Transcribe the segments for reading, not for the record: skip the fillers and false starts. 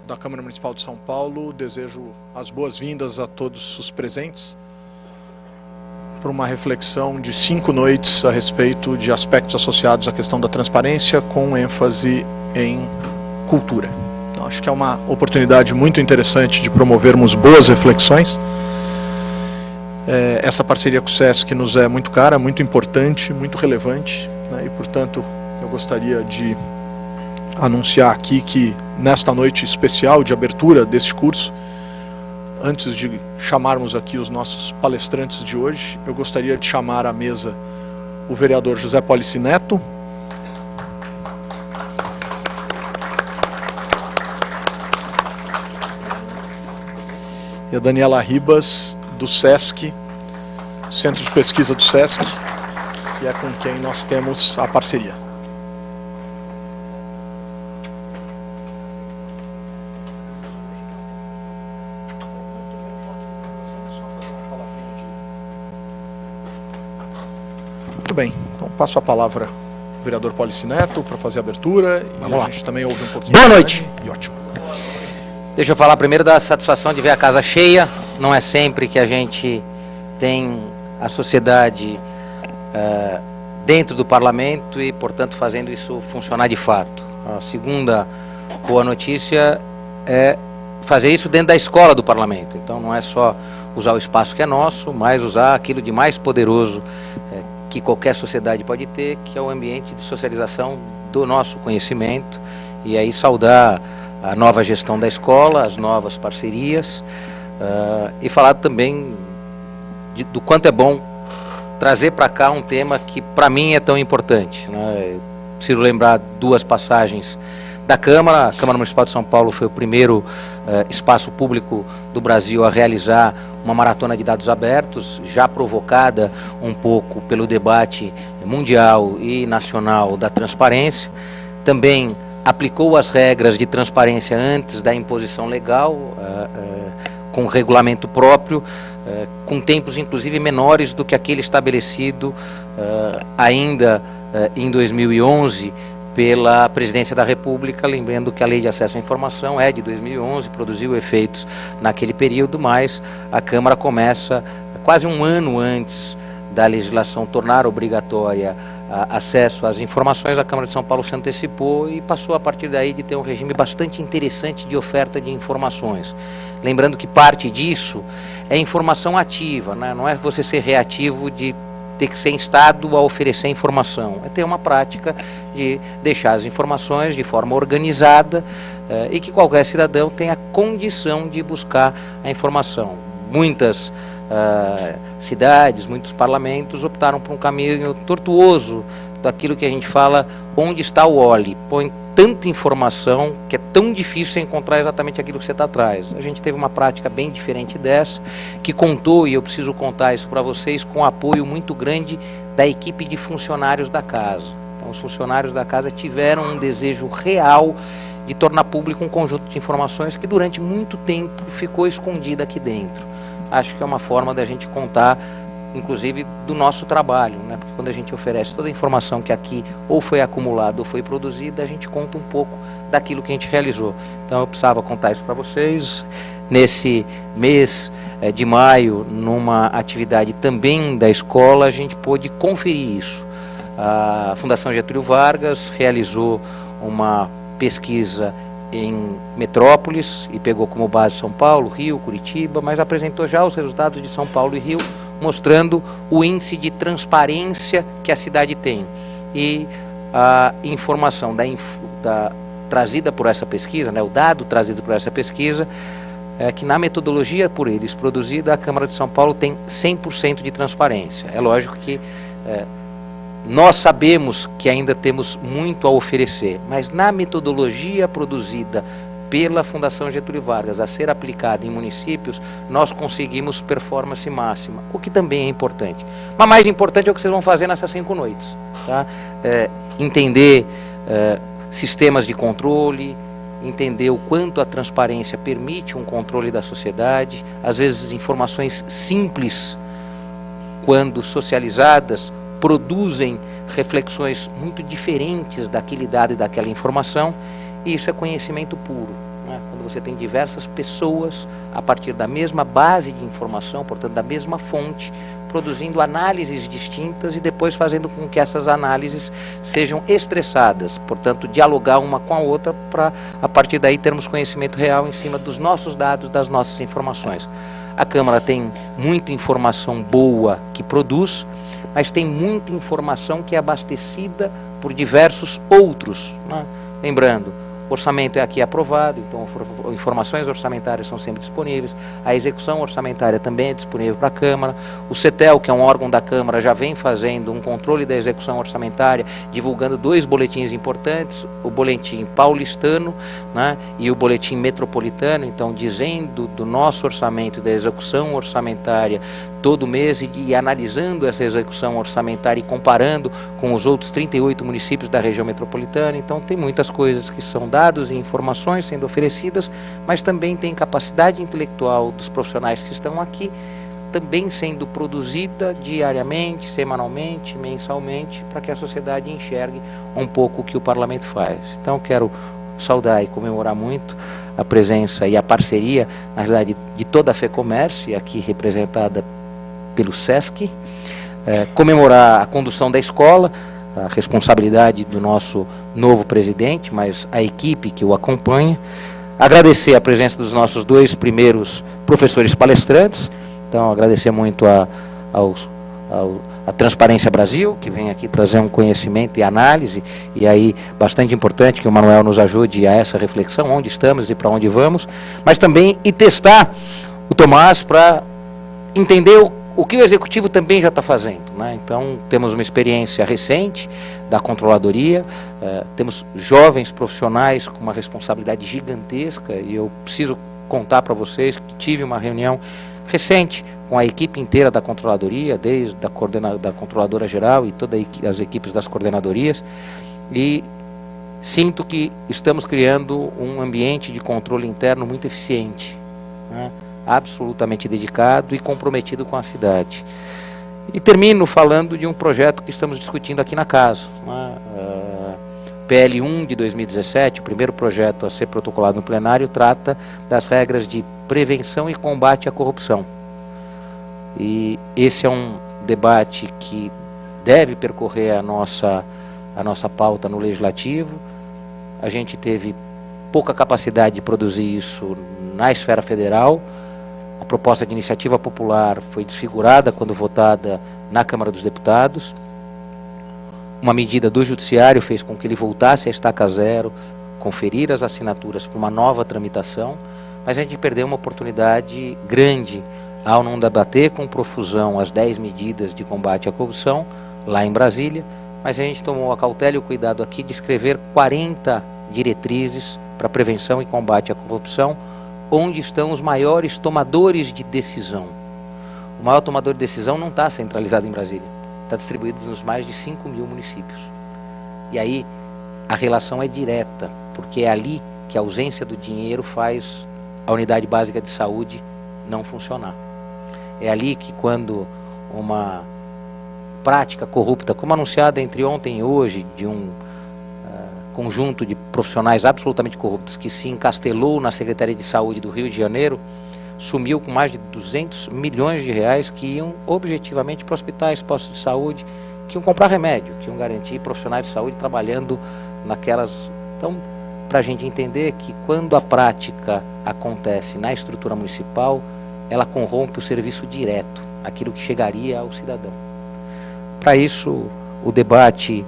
Da Câmara Municipal de São Paulo, desejo as boas-vindas a todos os presentes para uma reflexão de 5 noites a respeito de aspectos associados à questão da transparência, com ênfase em cultura. Então, acho que é uma oportunidade muito interessante de promovermos boas reflexões. Essa parceria com o SESC nos é muito cara, muito importante, muito relevante, né? E, portanto, eu gostaria de anunciar aqui que nesta noite especial de abertura deste curso, antes de chamarmos aqui os nossos palestrantes de hoje, eu gostaria de chamar à mesa o vereador José Polici Neto, e a Daniela Ribas, do SESC, Centro de Pesquisa do SESC, que é com quem nós temos a parceria. Muito bem, então passo a palavra ao vereador Polici Neto para fazer a abertura. Vamos lá. A gente também ouve um pouquinho. Boa noite. E ótimo. Deixa eu falar primeiro da satisfação de ver a casa cheia. Não é sempre que a gente tem a sociedade dentro do parlamento e, portanto, fazendo isso funcionar de fato. A segunda boa notícia é fazer isso dentro da escola do parlamento. Então, não é só usar o espaço que é nosso, mas usar aquilo de mais poderoso que qualquer sociedade pode ter, que é o ambiente de socialização do nosso conhecimento, e aí saudar a nova gestão da escola, as novas parcerias, e falar também do quanto é bom trazer para cá um tema que para mim é tão importante, né? Eu preciso lembrar duas passagens da Câmara. A Câmara Municipal de São Paulo foi o primeiro espaço público do Brasil a realizar uma maratona de dados abertos, já provocada um pouco pelo debate mundial e nacional da transparência. Também aplicou as regras de transparência antes da imposição legal, com regulamento próprio, com tempos inclusive menores do que aquele estabelecido ainda em 2011 pela Presidência da República, lembrando que a Lei de Acesso à Informação é de 2011, produziu efeitos naquele período, mas a Câmara começa quase um ano antes da legislação tornar obrigatória acesso às informações. A Câmara de São Paulo se antecipou e passou a partir daí de ter um regime bastante interessante de oferta de informações. Lembrando que parte disso é informação ativa, né? Não é você ser reativo de ter que ser instado a oferecer informação, é ter uma prática de deixar as informações de forma organizada e que qualquer cidadão tenha condição de buscar a informação. Muitas cidades, muitos parlamentos optaram por um caminho tortuoso daquilo que a gente fala, onde está o Oli? Põe tanta informação que é tão difícil encontrar exatamente aquilo que você está atrás. A gente teve uma prática bem diferente dessa, que contou, e eu preciso contar isso para vocês, com apoio muito grande da equipe de funcionários da casa. Então, os funcionários da casa tiveram um desejo real de tornar público um conjunto de informações que durante muito tempo ficou escondida aqui dentro. Acho que é uma forma da gente contar, inclusive, do nosso trabalho, né? Porque quando a gente oferece toda a informação que aqui ou foi acumulada ou foi produzida, a gente conta um pouco daquilo que a gente realizou. Então eu precisava contar isso para vocês. Nesse mês de maio, numa atividade também da escola, a gente pôde conferir isso. A Fundação Getúlio Vargas realizou uma pesquisa em metrópoles e pegou como base São Paulo, Rio, Curitiba, mas apresentou já os resultados de São Paulo e Rio, mostrando o índice de transparência que a cidade tem. E a informação trazida por essa pesquisa, né, o dado trazido por essa pesquisa, é que na metodologia por eles produzida, a Câmara de São Paulo tem 100% de transparência. É lógico que nós sabemos que ainda temos muito a oferecer, mas na metodologia produzida pela Fundação Getúlio Vargas a ser aplicada em municípios, nós conseguimos performance máxima, o que também é importante. Mas mais importante é o que vocês vão fazer nessas 5 noites. Tá? Entender sistemas de controle, entender o quanto a transparência permite um controle da sociedade, às vezes informações simples, quando socializadas, produzem reflexões muito diferentes daquele dado e daquela informação, e isso é conhecimento puro, né? quando você tem diversas pessoas a partir da mesma base de informação, portanto da mesma fonte, produzindo análises distintas e depois fazendo com que essas análises sejam estressadas, portanto dialogar uma com a outra para a partir daí termos conhecimento real em cima dos nossos dados, das nossas informações. A Câmara tem muita informação boa que produz, mas tem muita informação que é abastecida por diversos outros, né? Lembrando, o orçamento é aqui aprovado, então informações orçamentárias são sempre disponíveis, a execução orçamentária também é disponível para a Câmara, o CETEL, que é um órgão da Câmara, já vem fazendo um controle da execução orçamentária, divulgando 2 boletins importantes, o boletim paulistano, né, e o boletim metropolitano, então dizendo do nosso orçamento e da execução orçamentária todo mês e analisando essa execução orçamentária e comparando com os outros 38 municípios da região metropolitana. Então tem muitas coisas que são dados e informações sendo oferecidas, mas também tem capacidade intelectual dos profissionais que estão aqui, também sendo produzida diariamente, semanalmente, mensalmente, para que a sociedade enxergue um pouco o que o parlamento faz. Então quero saudar e comemorar muito a presença e a parceria, na verdade, de toda a FEComércio, aqui representada pelo SESC, comemorar a condução da escola, a responsabilidade do nosso novo presidente, mas a equipe que o acompanha, agradecer a presença dos nossos 2 primeiros professores palestrantes, então agradecer muito a Transparência Brasil, que vem aqui trazer um conhecimento e análise, e aí bastante importante que o Manuel nos ajude a essa reflexão, onde estamos e para onde vamos, mas também testar o Tomás para entender o que o Executivo também já está fazendo, né? Então, temos uma experiência recente da Controladoria, temos jovens profissionais com uma responsabilidade gigantesca, e eu preciso contar para vocês que tive uma reunião recente com a equipe inteira da Controladoria, desde da Controladora Geral e todas as equipes das coordenadorias, e sinto que estamos criando um ambiente de controle interno muito eficiente, né? Absolutamente dedicado e comprometido com a cidade. E termino falando de um projeto que estamos discutindo aqui na casa, né? PL1 de 2017, o primeiro projeto a ser protocolado no plenário, trata das regras de prevenção e combate à corrupção. E esse é um debate que deve percorrer a nossa pauta no Legislativo. A gente teve pouca capacidade de produzir isso na esfera federal. A proposta de iniciativa popular foi desfigurada quando votada na Câmara dos Deputados. Uma medida do Judiciário fez com que ele voltasse a estaca zero, conferir as assinaturas para uma nova tramitação, mas a gente perdeu uma oportunidade grande ao não debater com profusão as 10 medidas de combate à corrupção lá em Brasília, mas a gente tomou a cautela e o cuidado aqui de escrever 40 diretrizes para prevenção e combate à corrupção, onde estão os maiores tomadores de decisão. O maior tomador de decisão não está centralizado em Brasília, está distribuído nos mais de 5.000 municípios. E aí a relação é direta, porque é ali que a ausência do dinheiro faz a unidade básica de saúde não funcionar. É ali que quando uma prática corrupta, como anunciada entre ontem e hoje, de um conjunto de profissionais absolutamente corruptos que se encastelou na Secretaria de Saúde do Rio de Janeiro, sumiu com mais de 200 milhões de reais que iam objetivamente para hospitais, postos de saúde, que iam comprar remédio, que iam garantir profissionais de saúde trabalhando naquelas... Então, para a gente entender que quando a prática acontece na estrutura municipal, ela corrompe o serviço direto, aquilo que chegaria ao cidadão. Para isso, o debate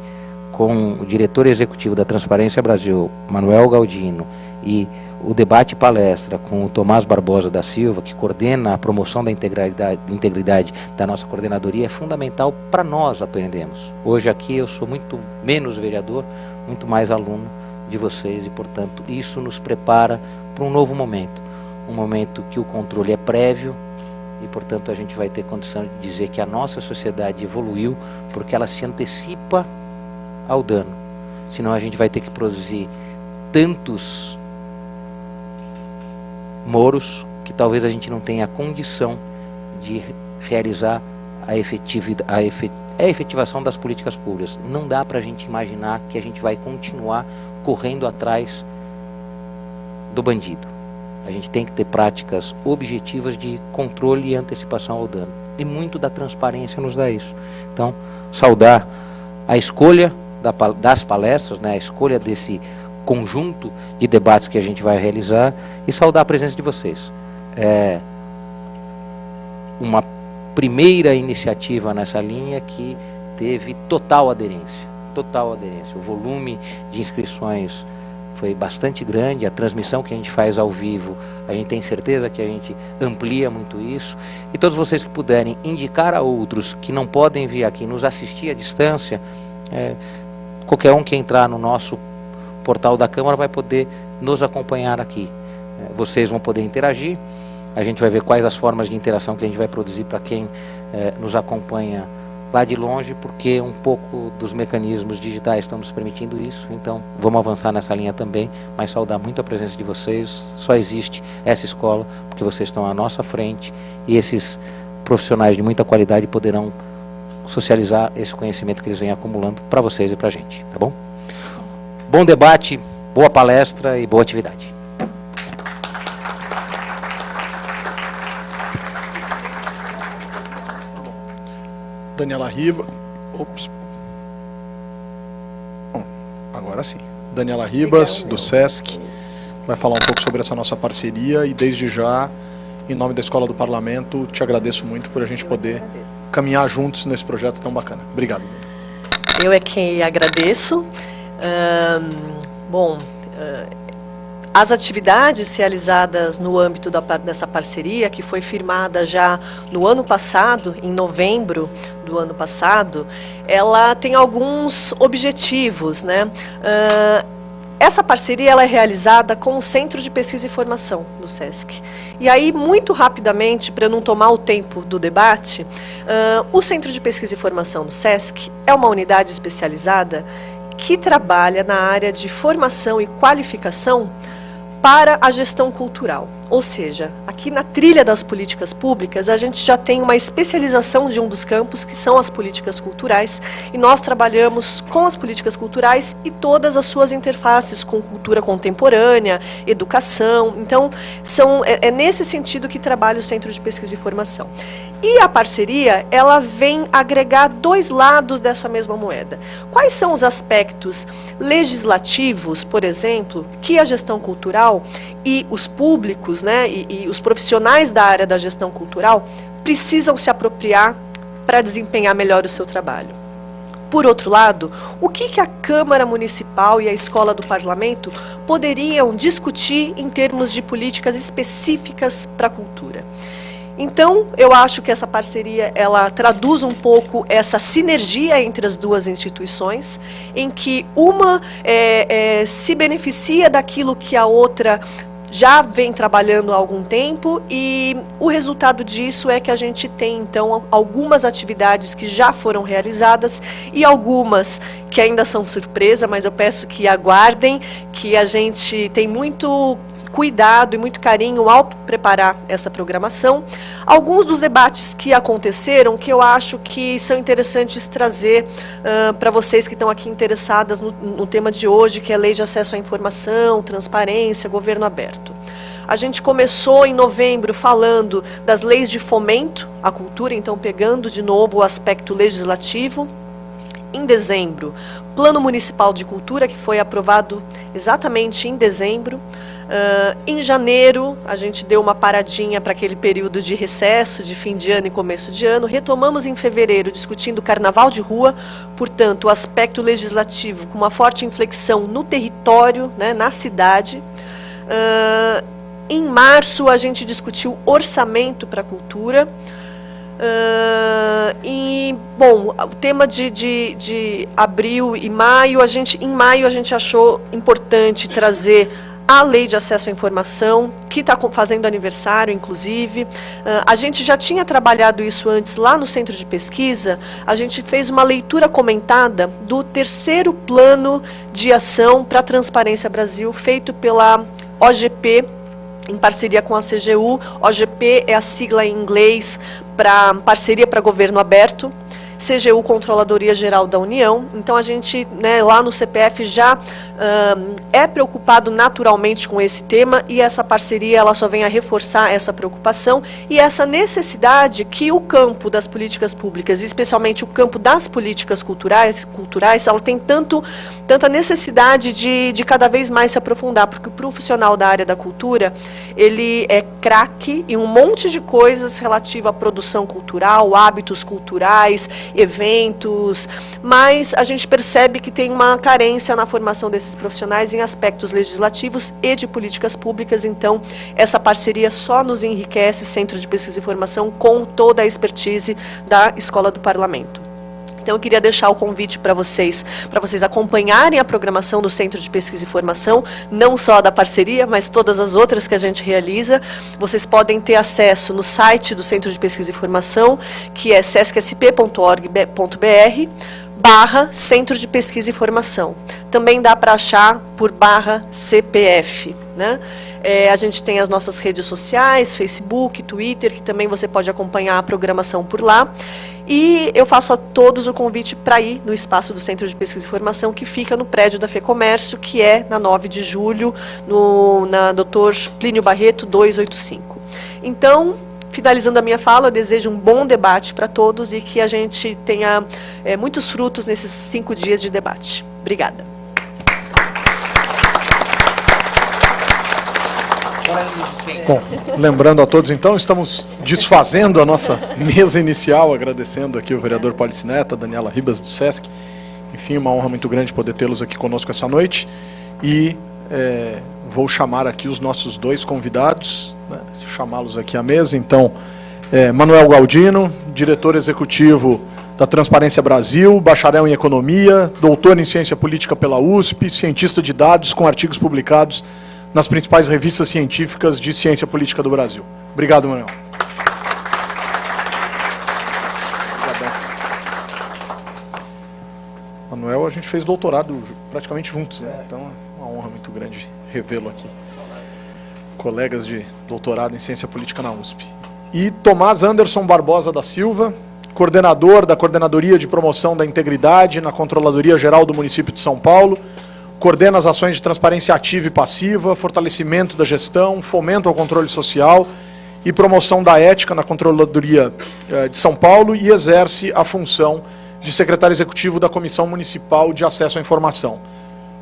com o diretor executivo da Transparência Brasil, Manuel Galdino, e o debate palestra com o Tomás Barbosa da Silva, que coordena a promoção da integridade da nossa coordenadoria, é fundamental para nós aprendermos. Hoje aqui eu sou muito menos vereador, muito mais aluno de vocês e, portanto, isso nos prepara para um novo momento. Um momento que o controle é prévio e, portanto, a gente vai ter condição de dizer que a nossa sociedade evoluiu porque ela se antecipa ao dano. Senão a gente vai ter que produzir tantos moros que talvez a gente não tenha a condição de realizar a efetivação das políticas públicas. Não dá para a gente imaginar que a gente vai continuar correndo atrás do bandido. A gente tem que ter práticas objetivas de controle e antecipação ao dano. E muito da transparência nos dá isso. Então, saudar a escolha das palestras, né, a escolha desse conjunto de debates que a gente vai realizar e saudar a presença de vocês. É uma primeira iniciativa nessa linha que teve total aderência. Total aderência. O volume de inscrições foi bastante grande, a transmissão que a gente faz ao vivo, a gente tem certeza que a gente amplia muito isso. E todos vocês que puderem indicar a outros que não podem vir aqui nos assistir à distância, qualquer um que entrar no nosso portal da Câmara vai poder nos acompanhar aqui. Vocês vão poder interagir, a gente vai ver quais as formas de interação que a gente vai produzir para quem nos acompanha lá de longe, porque um pouco dos mecanismos digitais estão nos permitindo isso, então vamos avançar nessa linha também, mas saudar muito a presença de vocês. Só existe essa escola porque vocês estão à nossa frente e esses profissionais de muita qualidade poderão socializar esse conhecimento que eles vêm acumulando para vocês e para a gente, tá bom? Bom debate, boa palestra e boa atividade. Daniela Ribas. Ops. Bom, agora sim. Daniela Ribas, do SESC, vai falar um pouco sobre essa nossa parceria e desde já, em nome da Escola do Parlamento, te agradeço muito por a gente poder caminhar juntos nesse projeto tão bacana. Obrigado. Eu é quem agradeço. As atividades realizadas no âmbito dessa parceria, que foi firmada já no ano passado, em novembro do ano passado, ela tem alguns objetivos, né? Essa parceria ela é realizada com o Centro de Pesquisa e Formação do SESC. E aí, muito rapidamente, para não tomar o tempo do debate, o Centro de Pesquisa e Formação do SESC é uma unidade especializada que trabalha na área de formação e qualificação para a gestão cultural. Ou seja, aqui na trilha das políticas públicas, a gente já tem uma especialização de um dos campos, que são as políticas culturais, e nós trabalhamos com as políticas culturais e todas as suas interfaces com cultura contemporânea, educação. Então, é nesse sentido que trabalha o Centro de Pesquisa e Formação. E a parceria, ela vem agregar dois lados dessa mesma moeda. Quais são os aspectos legislativos, por exemplo, que a gestão cultural e os públicos, né, e os profissionais da área da gestão cultural precisam se apropriar para desempenhar melhor o seu trabalho? Por outro lado, o que a Câmara Municipal e a Escola do Parlamento poderiam discutir em termos de políticas específicas para a cultura? Então, eu acho que essa parceria, ela traduz um pouco essa sinergia entre as duas instituições, em que uma se beneficia daquilo que a outra já vem trabalhando há algum tempo, e o resultado disso é que a gente tem, então, algumas atividades que já foram realizadas e algumas que ainda são surpresa, mas eu peço que aguardem, que a gente tem muito cuidado e muito carinho ao preparar essa programação. Alguns dos debates que aconteceram, que eu acho que são interessantes trazer para vocês que estão aqui interessadas no tema de hoje, que é a Lei de Acesso à Informação, Transparência, Governo Aberto. A gente começou em novembro falando das leis de fomento à cultura, então pegando de novo o aspecto legislativo. Em dezembro, Plano Municipal de Cultura, que foi aprovado exatamente em dezembro. Em janeiro, a gente deu uma paradinha para aquele período de recesso, de fim de ano e começo de ano. Retomamos em fevereiro, discutindo Carnaval de Rua, portanto, o aspecto legislativo com uma forte inflexão no território, né, na cidade. Em março, a gente discutiu orçamento para a cultura. Bom, o tema de abril e maio, em maio a gente achou importante trazer a Lei de Acesso à Informação, que está fazendo aniversário, inclusive. A gente já tinha trabalhado isso antes lá no Centro de Pesquisa. A gente fez uma leitura comentada do terceiro Plano de Ação para a Transparência Brasil, feito pela OGP, em parceria com a CGU. OGP é a sigla em inglês para Parceria para Governo Aberto. CGU, Controladoria Geral da União. Então, a gente, né, lá no CPF já é preocupado naturalmente com esse tema, e essa parceria ela só vem a reforçar essa preocupação e essa necessidade que o campo das políticas públicas, especialmente o campo das políticas culturais, ela tem tanta necessidade de cada vez mais se aprofundar, porque o profissional da área da cultura, ele é craque em um monte de coisas relativa à produção cultural, hábitos culturais, eventos, mas a gente percebe que tem uma carência na formação desses profissionais em aspectos legislativos e de políticas públicas. Então, essa parceria só nos enriquece, Centro de Pesquisa e Formação, com toda a expertise da Escola do Parlamento. Então, eu queria deixar o convite para vocês acompanharem a programação do Centro de Pesquisa e Formação, não só a da parceria, mas todas as outras que a gente realiza. Vocês podem ter acesso no site do Centro de Pesquisa e Formação, que é sescsp.org.br/Centro de Pesquisa e Formação. Também dá para achar por /CPF, né? A gente tem as nossas redes sociais, Facebook, Twitter, que também você pode acompanhar a programação por lá. E eu faço a todos o convite para ir no espaço do Centro de Pesquisa e Formação, que fica no prédio da FEComércio, que é na 9 de julho, na Dr. Plínio Barreto 285. Então, finalizando a minha fala, eu desejo um bom debate para todos e que a gente tenha muitos frutos nesses 5 dias de debate. Obrigada. Bom, lembrando a todos, então, estamos desfazendo a nossa mesa inicial, agradecendo aqui o vereador Policineta, a Daniela Ribas, do SESC. Enfim, uma honra muito grande poder tê-los aqui conosco essa noite. E vou chamar aqui os nossos 2 convidados, né, chamá-los aqui à mesa. Então, Manuel Galdino, diretor executivo da Transparência Brasil, bacharel em Economia, doutor em Ciência Política pela USP, cientista de dados com artigos publicados nas principais revistas científicas de ciência política do Brasil. Obrigado, Manuel. Manuel, a gente fez doutorado praticamente juntos, né? Então é uma honra muito grande revê-lo aqui. Colegas de doutorado em ciência política na USP. E Tomás Anderson Barbosa da Silva, coordenador da Coordenadoria de Promoção da Integridade na Controladoria Geral do Município de São Paulo, coordena as ações de transparência ativa e passiva, fortalecimento da gestão, fomento ao controle social e promoção da ética na Controladoria de São Paulo, e exerce a função de secretário executivo da Comissão Municipal de Acesso à Informação.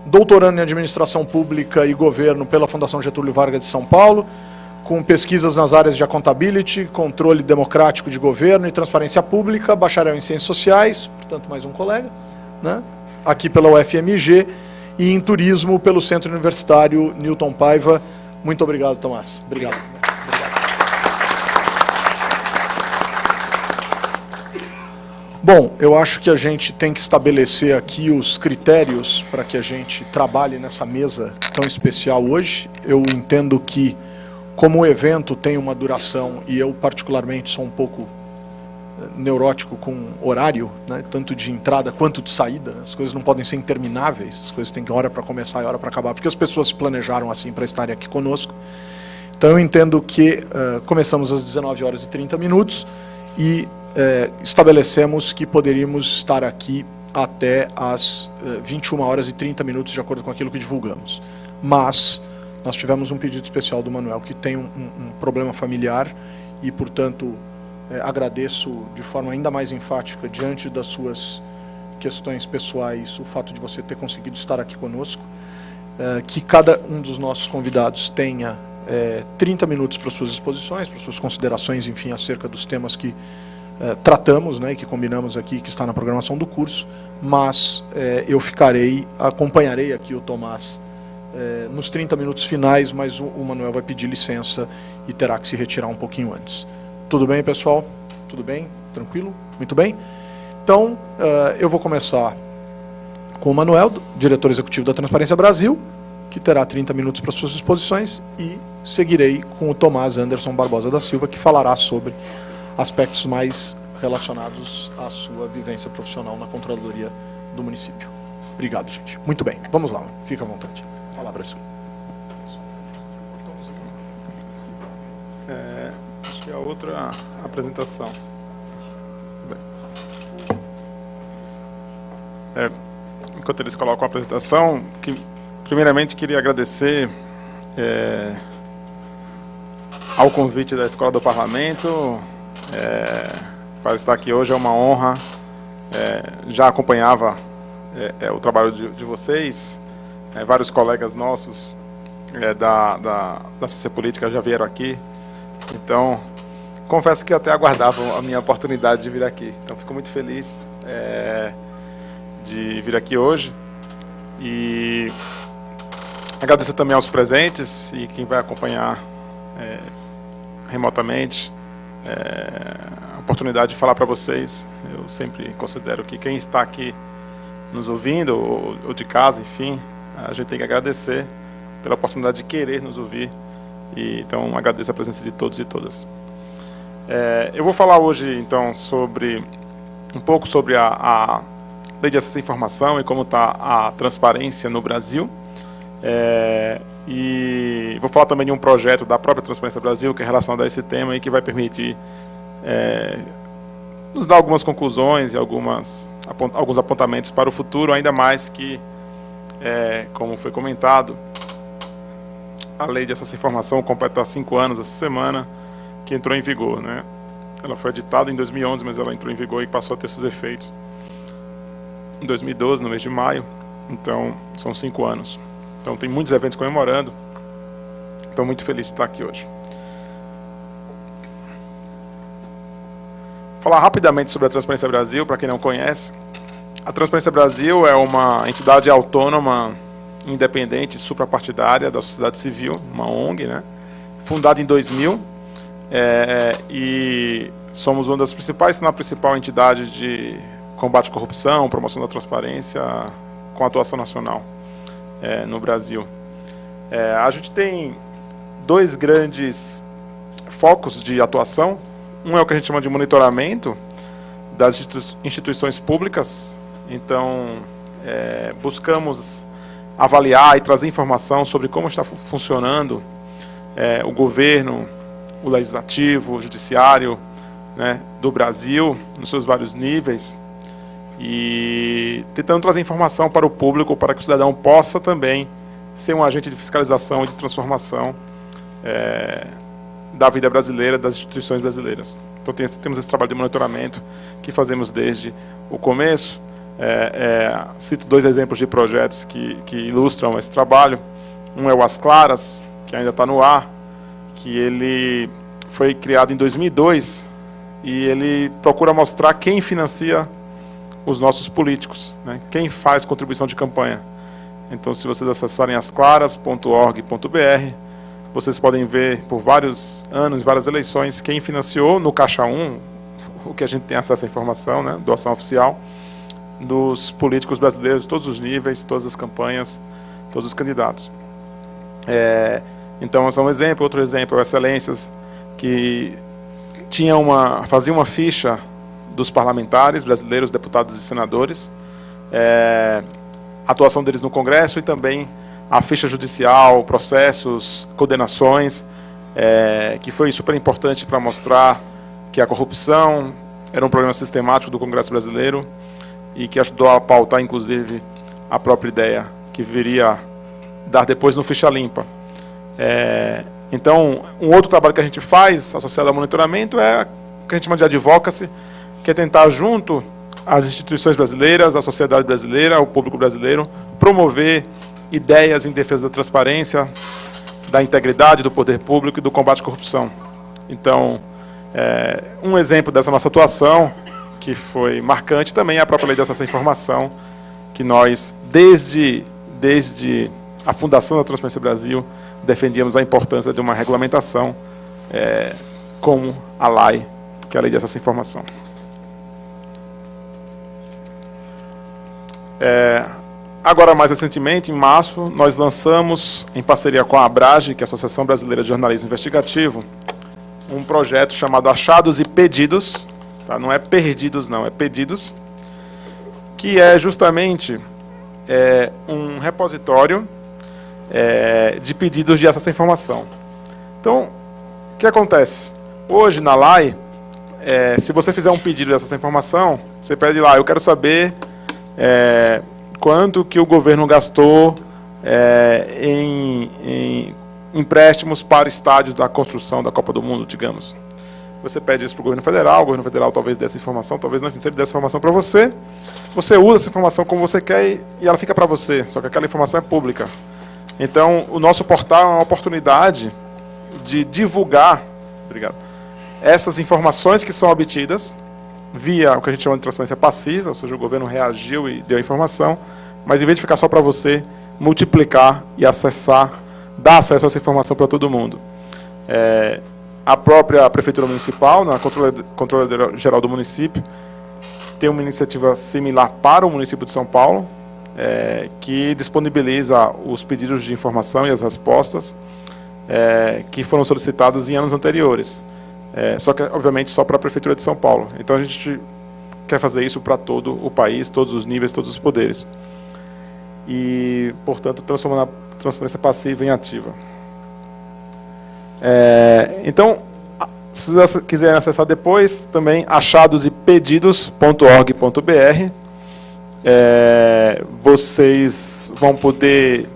Doutorando em Administração Pública e Governo pela Fundação Getúlio Vargas de São Paulo, com pesquisas nas áreas de accountability, controle democrático de governo e transparência pública, bacharel em Ciências Sociais, portanto mais um colega, né? Aqui pela UFMG, e em Turismo pelo Centro Universitário Newton Paiva. Muito obrigado, Tomás. Obrigado. Bom, eu acho que a gente tem que estabelecer aqui os critérios para que a gente trabalhe nessa mesa tão especial hoje. Eu entendo que, como o evento tem uma duração, e eu particularmente sou um pouco neurótico com horário, né, tanto de entrada quanto de saída, as coisas não podem ser intermináveis, as coisas têm hora para começar e hora para acabar, porque as pessoas se planejaram assim para estarem aqui conosco. Então eu entendo que começamos às 19h30 e estabelecemos que poderíamos estar aqui até às 21h30, de acordo com aquilo que divulgamos. Mas nós tivemos um pedido especial do Manuel, que tem um problema familiar, e, portanto, agradeço de forma ainda mais enfática, diante das suas questões pessoais, o fato de você ter conseguido estar aqui conosco, que cada um dos nossos convidados tenha 30 minutos para suas exposições, para suas considerações, enfim, acerca dos temas que tratamos, né, e que combinamos aqui, que está na programação do curso, mas eu acompanharei aqui o Tomás nos 30 minutos finais, mas o Manuel vai pedir licença e terá que se retirar um pouquinho antes. Tudo bem, pessoal? Tudo bem? Tranquilo? Muito bem? Então, eu vou começar com o Manuel, diretor executivo da Transparência Brasil, que terá 30 minutos para suas exposições, e seguirei com o Tomás Anderson Barbosa da Silva, que falará sobre aspectos mais relacionados à sua vivência profissional na Controladoria do município. Obrigado, gente. Muito bem. Vamos lá. Fica à vontade. A palavra é sua. Acho que é a outra apresentação. Bem. enquanto eles colocam a apresentação, que primeiramente queria agradecer ao convite da Escola do Parlamento para estar aqui hoje, é uma honra. Já acompanhava o trabalho de vocês, vários colegas nossos da ciência política já vieram aqui, então confesso que até aguardava a minha oportunidade de vir aqui, então fico muito feliz de vir aqui hoje e agradecer também aos presentes e quem vai acompanhar remotamente a oportunidade de falar para vocês. Eu sempre considero que quem está aqui nos ouvindo ou de casa, enfim, a gente tem que agradecer pela oportunidade de querer nos ouvir, e então agradeço a presença de todos e todas. Eu vou falar hoje então um pouco sobre a Lei de Acesso à Informação e como está a transparência no Brasil, e vou falar também de um projeto da própria Transparência Brasil que é relacionado a esse tema e que vai permitir nos dar algumas conclusões e alguns apontamentos para o futuro, ainda mais que, como foi comentado, a Lei de Acesso à Informação completa 5 anos essa semana, que entrou em vigor, né? Ela foi editada em 2011, mas ela entrou em vigor e passou a ter seus efeitos em 2012, no mês de maio, então são 5 anos. Então tem muitos eventos comemorando, estou muito feliz de estar aqui hoje. Falar rapidamente sobre a Transparência Brasil, para quem não conhece. A Transparência Brasil é uma entidade autônoma, independente, suprapartidária da sociedade civil, uma ONG, né? Fundada em 2000, e somos uma das principais, se não a principal entidade de combate à corrupção, promoção da transparência, com atuação nacional no Brasil. A gente tem 2 grandes focos de atuação. Um é o que a gente chama de monitoramento das instituições públicas. Então, buscamos avaliar e trazer informação sobre como está funcionando o governo, o legislativo, o judiciário, né, do Brasil, nos seus vários níveis, e tentando trazer informação para o público, para que o cidadão possa também ser um agente de fiscalização e de transformação da vida brasileira, das instituições brasileiras. Então temos esse trabalho de monitoramento que fazemos desde o começo. Cito 2 exemplos de projetos que ilustram esse trabalho. Um é o As Claras, que ainda está no ar, que ele foi criado em 2002 e ele procura mostrar quem financia os nossos políticos, né? Quem faz contribuição de campanha. Então, se vocês acessarem asclaras.org.br, vocês podem ver por vários anos, várias eleições, quem financiou no Caixa 1, o que a gente tem acesso à informação, né? Doação oficial, dos políticos brasileiros, de todos os níveis, todas as campanhas, todos os candidatos. Então, esse é um exemplo. Outro exemplo é o Excelências, que fazia uma ficha dos parlamentares brasileiros, deputados e senadores, a atuação deles no Congresso e também a ficha judicial, processos, condenações, que foi super importante para mostrar que a corrupção era um problema sistemático do Congresso brasileiro e que ajudou a pautar, inclusive, a própria ideia que viria dar depois no Ficha Limpa. Então, um outro trabalho que a gente faz, associado ao monitoramento, é o que a gente chama de advocacy, que é tentar, junto às instituições brasileiras, à sociedade brasileira, ao público brasileiro, promover ideias em defesa da transparência, da integridade do poder público e do combate à corrupção. Então, um exemplo dessa nossa atuação, que foi marcante, também é a própria Lei de Acesso à Informação, que nós, desde a fundação da Transparência Brasil, defendíamos a importância de uma regulamentação como a LAI, que é a Lei de Acesso à Informação. Agora, mais recentemente, em março, nós lançamos, em parceria com a ABRAGE, que é a Associação Brasileira de Jornalismo Investigativo, um projeto chamado Achados e Pedidos, tá? Não é perdidos, não, é pedidos, que é justamente um repositório de pedidos de acesso à informação. Então, o que acontece? Hoje, na LAI, se você fizer um pedido de acesso à informação, você pede lá, eu quero saber quanto que o governo gastou em empréstimos para estádios da construção da Copa do Mundo, digamos. Você pede isso para o governo federal talvez dê essa informação, talvez não, se ele der essa informação para você, você usa essa informação como você quer e ela fica para você, só que aquela informação é pública. Então, o nosso portal é uma oportunidade de divulgar, essas informações que são obtidas via o que a gente chama de transparência passiva, ou seja, o governo reagiu e deu a informação, mas em vez de ficar só para você, multiplicar e acessar, dar acesso a essa informação para todo mundo. A própria Prefeitura Municipal, na Controladoria Geral do Município, tem uma iniciativa similar para o município de São Paulo, que disponibiliza os pedidos de informação e as respostas que foram solicitadas em anos anteriores. Só que, obviamente, só para a Prefeitura de São Paulo. Então, a gente quer fazer isso para todo o país, todos os níveis, todos os poderes. E, portanto, transformando a transparência passiva em ativa. Então, se vocês quiserem acessar depois, também achadosepedidos.org.br, vocês vão poder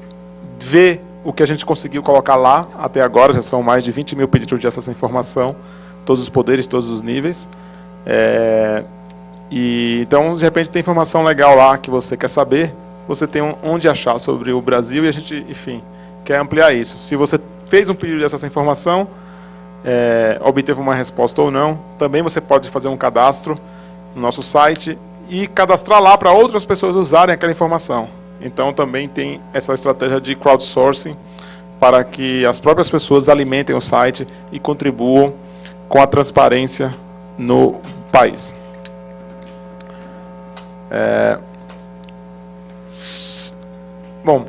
ver o que a gente conseguiu colocar lá até agora. Já são mais de 20 mil pedidos de acesso à informação, todos os poderes, todos os níveis. Então, de repente, tem informação legal lá que você quer saber, você tem onde achar sobre o Brasil e a gente, enfim, quer ampliar isso. Se você fez um pedido de acesso à informação, obteve uma resposta ou não, também você pode fazer um cadastro no nosso site e cadastrar lá para outras pessoas usarem aquela informação. Então também tem essa estratégia de crowdsourcing para que as próprias pessoas alimentem o site e contribuam com a transparência no país. Bom,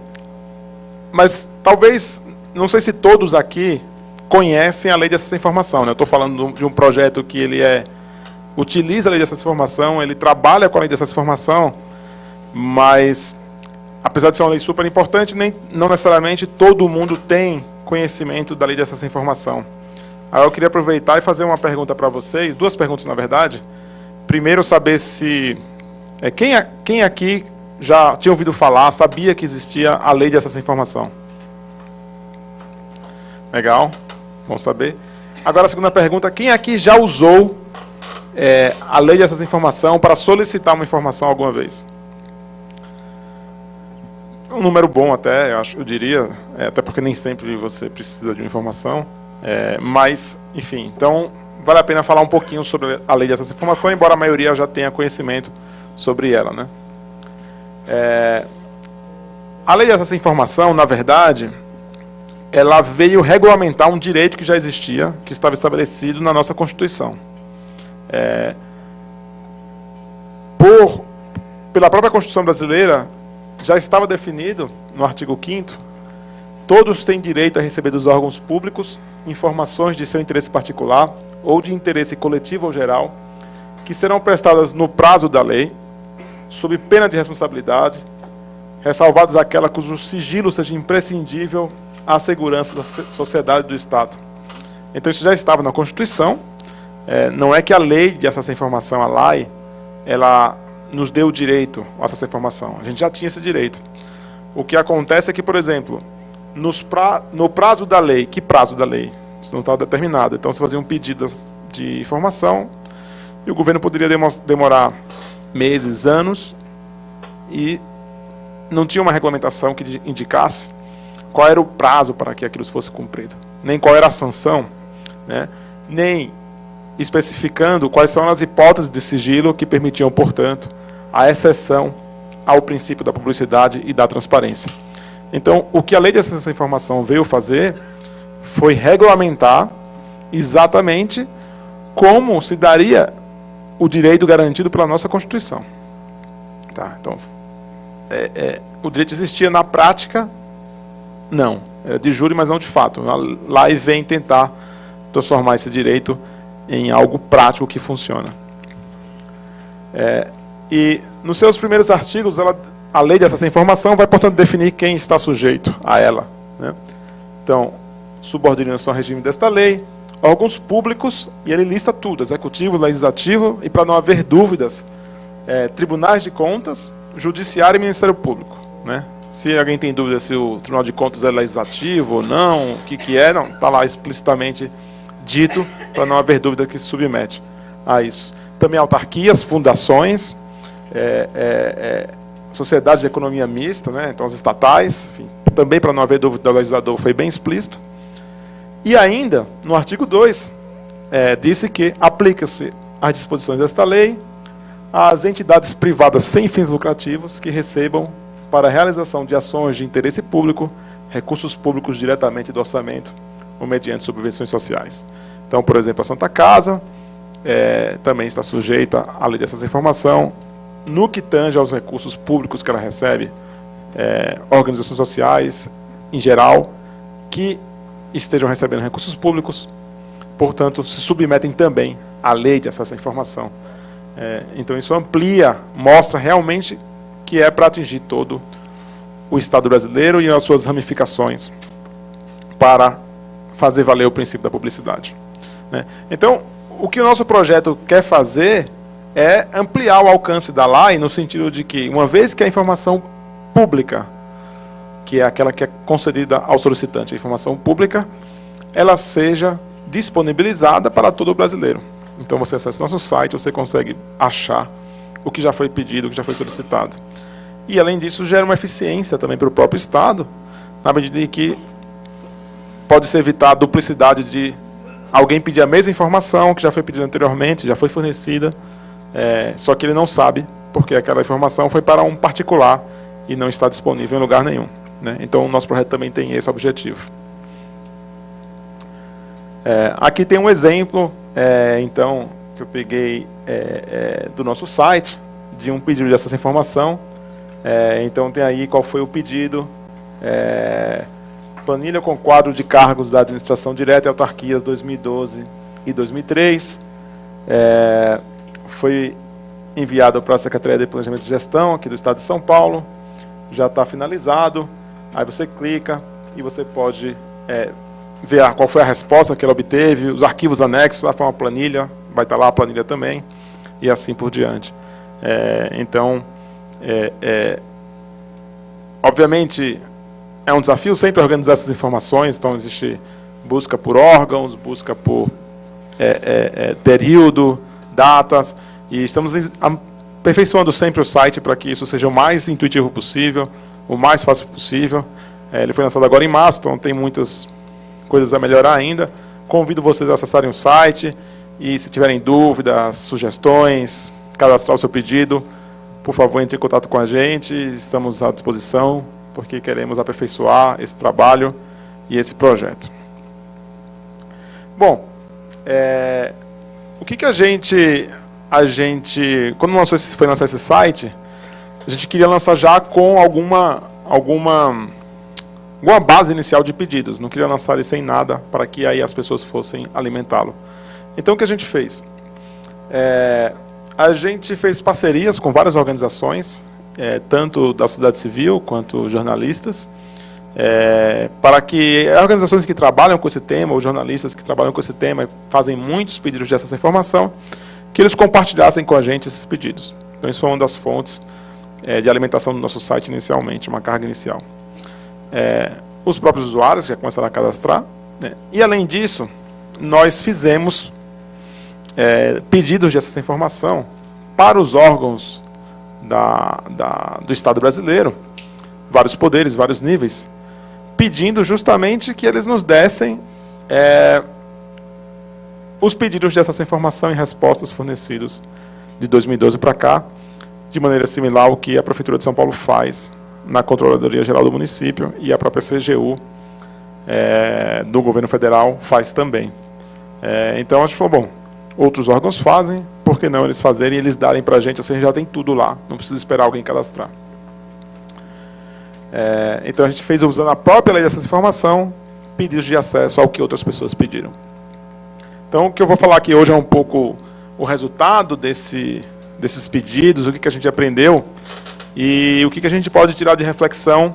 mas talvez, não sei se todos aqui conhecem a lei de acesso à informação, né? Eu estou falando de um projeto que ele utiliza a lei de acesso à informação, ele trabalha com a lei de acesso à informação, mas, apesar de ser uma lei super importante, não necessariamente todo mundo tem conhecimento da lei de acesso à informação. Aí eu queria aproveitar e fazer uma pergunta para vocês, duas perguntas na verdade. Primeiro, saber se... quem aqui já tinha ouvido falar, sabia que existia a lei de acesso à informação? Legal, bom saber. Agora a segunda pergunta, quem aqui já usou a lei de acesso à informação para solicitar uma informação alguma vez? Um número bom até, eu diria, até porque nem sempre você precisa de uma informação, mas, enfim, então vale a pena falar um pouquinho sobre a lei de acesso à informação, embora a maioria já tenha conhecimento sobre ela, né? A lei de acesso à informação, na verdade, ela veio regulamentar um direito que já existia, que estava estabelecido na nossa Constituição. Pela própria Constituição brasileira, já estava definido, no artigo 5º, todos têm direito a receber dos órgãos públicos informações de seu interesse particular ou de interesse coletivo ou geral, que serão prestadas no prazo da lei, sob pena de responsabilidade, ressalvadas aquela cujo sigilo seja imprescindível à segurança da sociedade e do Estado. Então isso já estava na Constituição. Não é que a lei de acesso à informação, a LAI, ela nos deu o direito ao acesso à informação. A gente já tinha esse direito. O que acontece é que, por exemplo, no prazo da lei, que prazo da lei? Isso não estava determinado. Então você fazia um pedido de informação e o governo poderia demorar meses, anos, e não tinha uma regulamentação que indicasse qual era o prazo para que aquilo fosse cumprido, nem qual era a sanção, né? Nem especificando quais são as hipóteses de sigilo que permitiam, portanto, a exceção ao princípio da publicidade e da transparência. Então, o que a lei de acesso à informação veio fazer foi regulamentar exatamente como se daria o direito garantido pela nossa Constituição. Tá, então, o direito existia na prática, não. De jure, mas não de fato. Lá e vem tentar transformar esse direito em algo prático que funciona. E nos seus primeiros artigos, a lei de acesso à informação vai, portanto, definir quem está sujeito a ela, né? Então, subordinados ao regime desta lei, órgãos públicos, e ele lista tudo, executivo, legislativo, e para não haver dúvidas, tribunais de contas, Judiciário e Ministério Público, né? Se alguém tem dúvida se o Tribunal de Contas é legislativo ou não, o que é, não, está lá explicitamente dito, para não haver dúvida que se submete a isso. Também autarquias, fundações, sociedades de economia mista, né? Então as estatais, enfim, também para não haver dúvida do legislador foi bem explícito. E ainda, no artigo 2, disse que aplica-se as disposições desta lei às entidades privadas sem fins lucrativos que recebam para a realização de ações de interesse público recursos públicos diretamente do orçamento ou mediante subvenções sociais. Então, por exemplo, a Santa Casa também está sujeita à lei de acesso à informação no que tange aos recursos públicos que ela recebe, organizações sociais, em geral, que estejam recebendo recursos públicos, portanto, se submetem também à lei de acesso à informação. Então, isso amplia, mostra realmente que é para atingir todo o Estado brasileiro e as suas ramificações para fazer valer o princípio da publicidade, né? Então, o que o nosso projeto quer fazer é ampliar o alcance da lei no sentido de que, uma vez que a informação pública, que é aquela que é concedida ao solicitante, a informação pública, ela seja disponibilizada para todo o brasileiro. Então, você acessa o nosso site, você consegue achar o que já foi pedido, o que já foi solicitado. E, além disso, gera uma eficiência também para o próprio Estado, na medida em que pode-se evitar a duplicidade de alguém pedir a mesma informação que já foi pedida anteriormente, já foi fornecida, só que ele não sabe, porque aquela informação foi para um particular e não está disponível em lugar nenhum, né? Então, o nosso projeto também tem esse objetivo. Aqui tem um exemplo, então, que eu peguei do nosso site, de um pedido de acesso à informação. Então, tem aí qual foi o pedido. Planilha com quadro de cargos da administração direta e autarquias 2012 e 2003. Foi enviado para a Secretaria de Planejamento e Gestão, aqui do Estado de São Paulo. Já está finalizado. Aí você clica e você pode ver qual foi a resposta que ela obteve, os arquivos anexos, lá foi uma planilha, vai estar lá a planilha também, e assim por diante. Então, obviamente, é um desafio sempre organizar essas informações, então existe busca por órgãos, busca por período, datas, e estamos aperfeiçoando sempre o site para que isso seja o mais intuitivo possível, o mais fácil possível. Ele foi lançado agora em março, então tem muitas coisas a melhorar ainda. Convido vocês a acessarem o site e, se tiverem dúvidas, sugestões, cadastrar o seu pedido, por favor, entre em contato com a gente. Estamos à disposição, porque queremos aperfeiçoar esse trabalho e esse projeto. Bom, o que a gente, quando foi lançar esse site, a gente queria lançar já com alguma base inicial de pedidos, não queria lançar ele sem nada, para que aí as pessoas fossem alimentá-lo. Então, o que a gente fez? A gente fez parcerias com várias organizações, tanto da sociedade civil quanto jornalistas, para que organizações que trabalham com esse tema, ou jornalistas que trabalham com esse tema, fazem muitos pedidos de acesso à informação, que eles compartilhassem com a gente esses pedidos. Então, isso foi uma das fontes de alimentação do nosso site inicialmente, uma carga inicial. Os próprios usuários que já começaram a cadastrar, né? E, além disso, nós fizemos pedidos de acesso à informação para os órgãos do Estado brasileiro, vários poderes, vários níveis, pedindo justamente que eles nos dessem os pedidos de acesso à informação e respostas fornecidos de 2012 para cá, de maneira similar ao que a Prefeitura de São Paulo faz na Controladoria Geral do Município, e a própria CGU do Governo Federal faz também. Então, a gente falou, bom, outros órgãos fazem, por que não eles fazerem e eles darem para a gente, assim já tem tudo lá, não precisa esperar alguém cadastrar. Então, a gente fez, usando a própria lei dessa informação, pedidos de acesso ao que outras pessoas pediram. Então, o que eu vou falar aqui hoje é um pouco o resultado desses pedidos, o que a gente aprendeu e o que a gente pode tirar de reflexão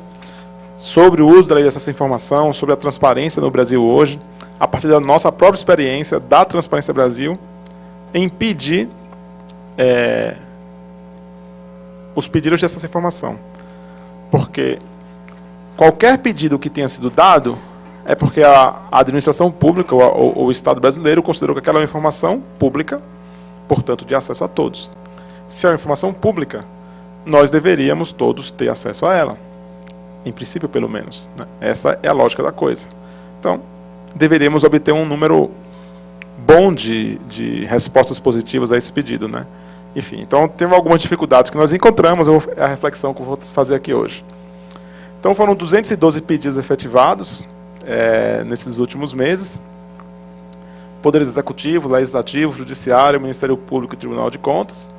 sobre o uso da lei de acesso à informação, sobre a transparência no Brasil hoje, a partir da nossa própria experiência da Transparência Brasil, em pedir os pedidos de acesso à informação. Porque qualquer pedido que tenha sido dado é porque a administração pública ou o Estado brasileiro considerou que aquela é uma informação pública, portanto, de acesso a todos. Se é uma informação pública, nós deveríamos todos ter acesso a ela. Em princípio, pelo menos, né? Essa é a lógica da coisa. Então, deveríamos obter um número bom de respostas positivas a esse pedido, né? Enfim, então teve algumas dificuldades que nós encontramos, é a reflexão que eu vou fazer aqui hoje. Então foram 212 pedidos efetivados nesses últimos meses. Poderes Executivo, Legislativo, Judiciário, Ministério Público e Tribunal de Contas,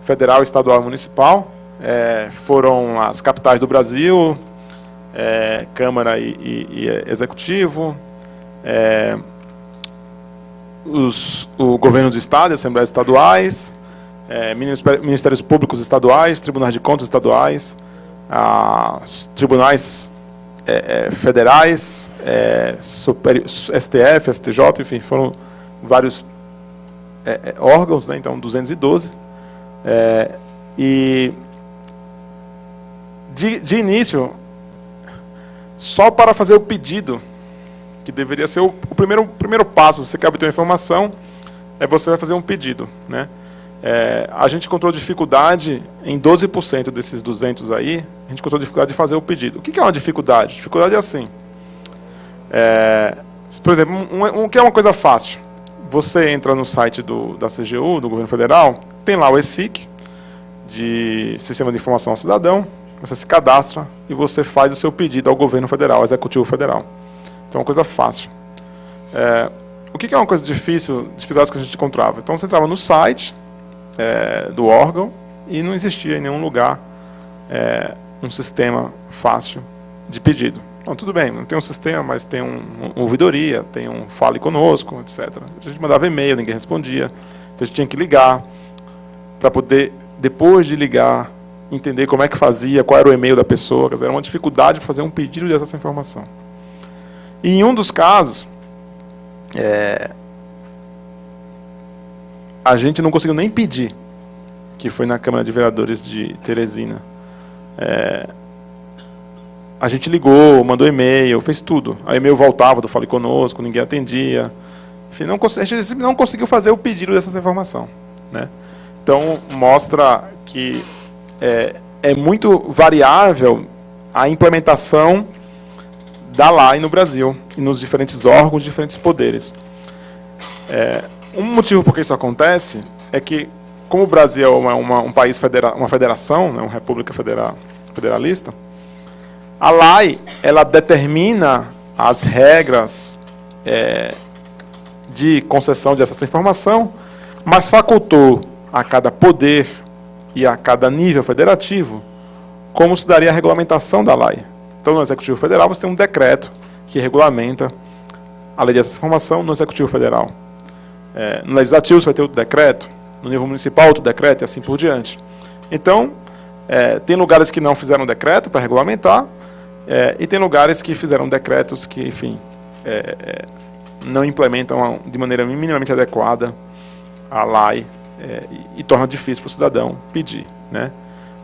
Federal, Estadual e Municipal. Foram as capitais do Brasil, Câmara e Executivo, o Governo do Estado e Assembleias Estaduais, Ministérios Públicos Estaduais, Tribunais de Contas Estaduais, Tribunais Federais, STF, STJ, enfim, foram vários órgãos, né, então 212. E de início, só para fazer o pedido, que deveria ser o primeiro passo, você quer obter uma informação, você vai fazer um pedido, né? A gente encontrou dificuldade em 12% desses 200 aí, a gente encontrou dificuldade de fazer o pedido. O que é uma dificuldade? Dificuldade é assim. Por exemplo, que é uma coisa fácil. Você entra no site da CGU, do Governo Federal, tem lá o ESIC, de Sistema de Informação ao Cidadão, você se cadastra e você faz o seu pedido ao Governo Federal, ao Executivo Federal. Então é uma coisa fácil. O que é uma coisa difícil, dificuldades que a gente encontrava? Então você entrava no site do órgão e não existia em nenhum lugar um sistema fácil de pedido. Então, tudo bem, não tem um sistema, mas tem uma ouvidoria, tem um fale conosco, etc. A gente mandava e-mail, ninguém respondia. Então a gente tinha que ligar para poder, depois de ligar, entender como é que fazia, qual era o e-mail da pessoa. Quer dizer, era uma dificuldade para fazer um pedido de acesso à informação. E em um dos casos, a gente não conseguiu nem pedir, que foi na Câmara de Vereadores de Teresina. A gente ligou, mandou e-mail, fez tudo. A e-mail voltava do Fale Conosco, ninguém atendia. Enfim, a gente não conseguiu fazer o pedido dessa informação, né? Então, mostra que é muito variável a implementação da lei no Brasil e nos diferentes órgãos, diferentes poderes. Um motivo por que isso acontece é que, como o Brasil é um país uma federação, né, uma república federalista, a lei ela determina as regras de concessão de acesso à informação, mas facultou a cada poder e a cada nível federativo como se daria a regulamentação da lei. Então, no Executivo Federal, você tem um decreto que regulamenta a lei de acesso à informação no Executivo Federal. No Legislativo, você vai ter outro decreto, no nível municipal, outro decreto, e assim por diante. Então, tem lugares que não fizeram decreto para regulamentar, e tem lugares que fizeram decretos que, enfim, não implementam de maneira minimamente adequada a lei e torna difícil para o cidadão pedir, né?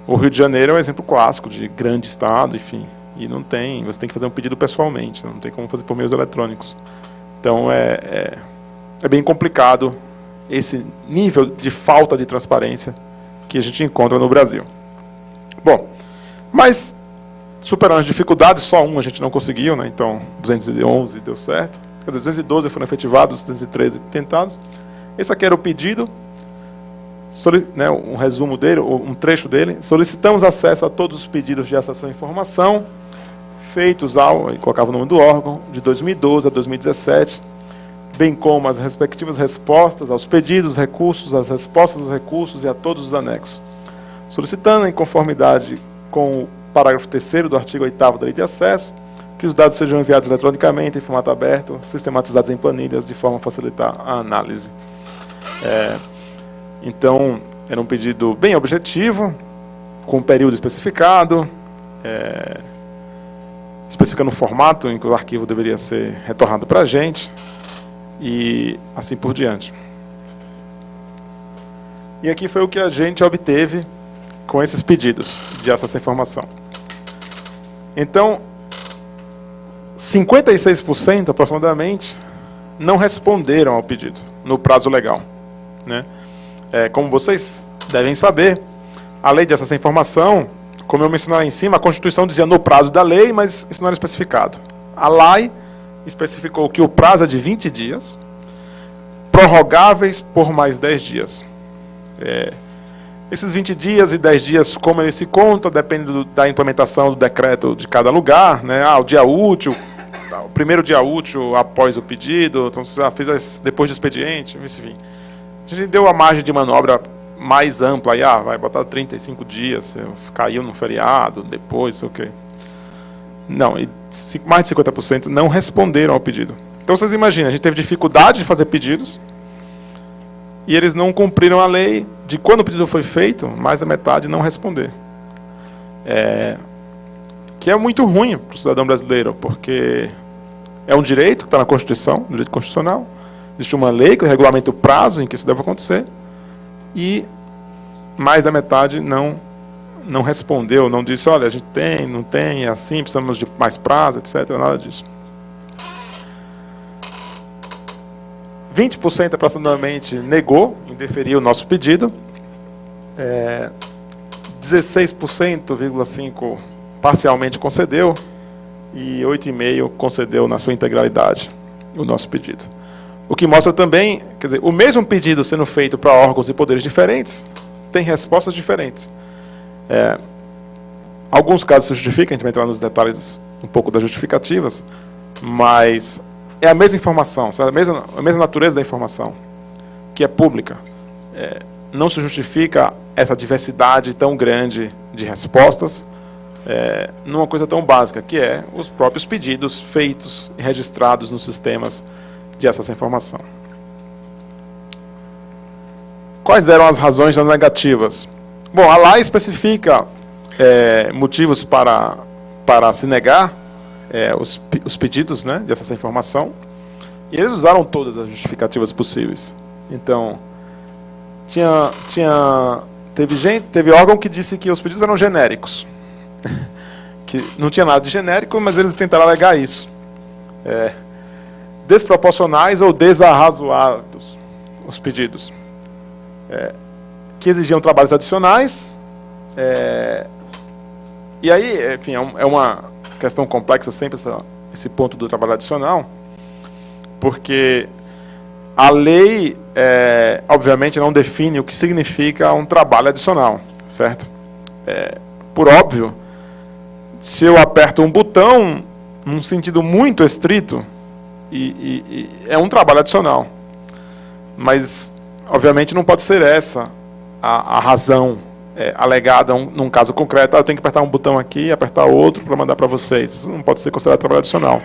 O Rio de Janeiro é um exemplo clássico de grande estado, enfim, e não tem, você tem que fazer um pedido pessoalmente, não tem como fazer por meios eletrônicos. Então é bem complicado esse nível de falta de transparência que a gente encontra no Brasil. Bom, mas superando as dificuldades, só a gente não conseguiu, né? Então 211 deu certo, quer dizer, 212 foram efetivados, 213 tentados. Esse aqui era o pedido, um resumo dele, um trecho dele. Solicitamos acesso a todos os pedidos de acesso à informação feitos ele colocava o nome do órgão, de 2012 a 2017, bem como as respectivas respostas aos pedidos, recursos, as respostas dos recursos e a todos os anexos. Solicitando, em conformidade com o parágrafo 3º do artigo 8º da Lei de Acesso, que os dados sejam enviados eletronicamente, em formato aberto, sistematizados em planilhas, de forma a facilitar a análise. Então, era um pedido bem objetivo, com um período especificado, especificando o formato em que o arquivo deveria ser retornado para a gente, e assim por diante. E aqui foi o que a gente obteve com esses pedidos de acesso à informação. Então, 56% aproximadamente não responderam ao pedido no prazo legal, né? Como vocês devem saber, a lei de acesso à informação, como eu mencionei lá em cima, a Constituição dizia no prazo da lei, mas isso não era especificado. A lei especificou que o prazo é de 20 dias, prorrogáveis por mais 10 dias. Esses 20 dias e 10 dias, como ele se conta, depende da implementação do decreto de cada lugar, né? O dia útil, o primeiro dia útil após o pedido, então você fez depois do expediente, enfim. A gente deu a margem de manobra mais ampla, aí, vai botar 35 dias, caiu no feriado, depois, sei o quê. Não, e mais de 50% não responderam ao pedido. Então vocês imaginem, a gente teve dificuldade de fazer pedidos, e eles não cumpriram a lei de quando o pedido foi feito, mais da metade não responder. Que é muito ruim para o cidadão brasileiro, porque é um direito que está na Constituição, um direito constitucional. Existe uma lei que regulamenta o prazo em que isso deve acontecer, e mais da metade não respondeu, não disse, olha, a gente tem, não tem, é assim, precisamos de mais prazo, etc. Nada disso. 20% aproximadamente negou, indeferiu o nosso pedido. 16,5% parcialmente concedeu e 8,5% concedeu na sua integralidade o nosso pedido. O que mostra também, quer dizer, o mesmo pedido sendo feito para órgãos e poderes diferentes, tem respostas diferentes. Alguns casos se justificam, a gente vai entrar nos detalhes um pouco das justificativas, mas é a mesma informação, a mesma natureza da informação, que é pública. Não se justifica essa diversidade tão grande de respostas numa coisa tão básica, que é os próprios pedidos feitos e registrados nos sistemas de acesso à informação. Quais eram as razões das negativas? Bom, a lei especifica motivos para se negar os pedidos, né, de acesso à informação, e eles usaram todas as justificativas possíveis. Então, teve órgão que disse que os pedidos eram genéricos, que não tinha nada de genérico, mas eles tentaram alegar isso. Desproporcionais ou desarrazoados os pedidos, que exigiam trabalhos adicionais, e aí, enfim, é uma questão complexa sempre esse ponto do trabalho adicional, porque a lei, obviamente, não define o que significa um trabalho adicional, certo? Por óbvio, se eu aperto um botão, num sentido muito estrito, é um trabalho adicional. Mas, obviamente, não pode ser essa a razão alegada num caso concreto. Eu tenho que apertar um botão aqui e apertar outro para mandar para vocês. Isso não pode ser considerado trabalho adicional.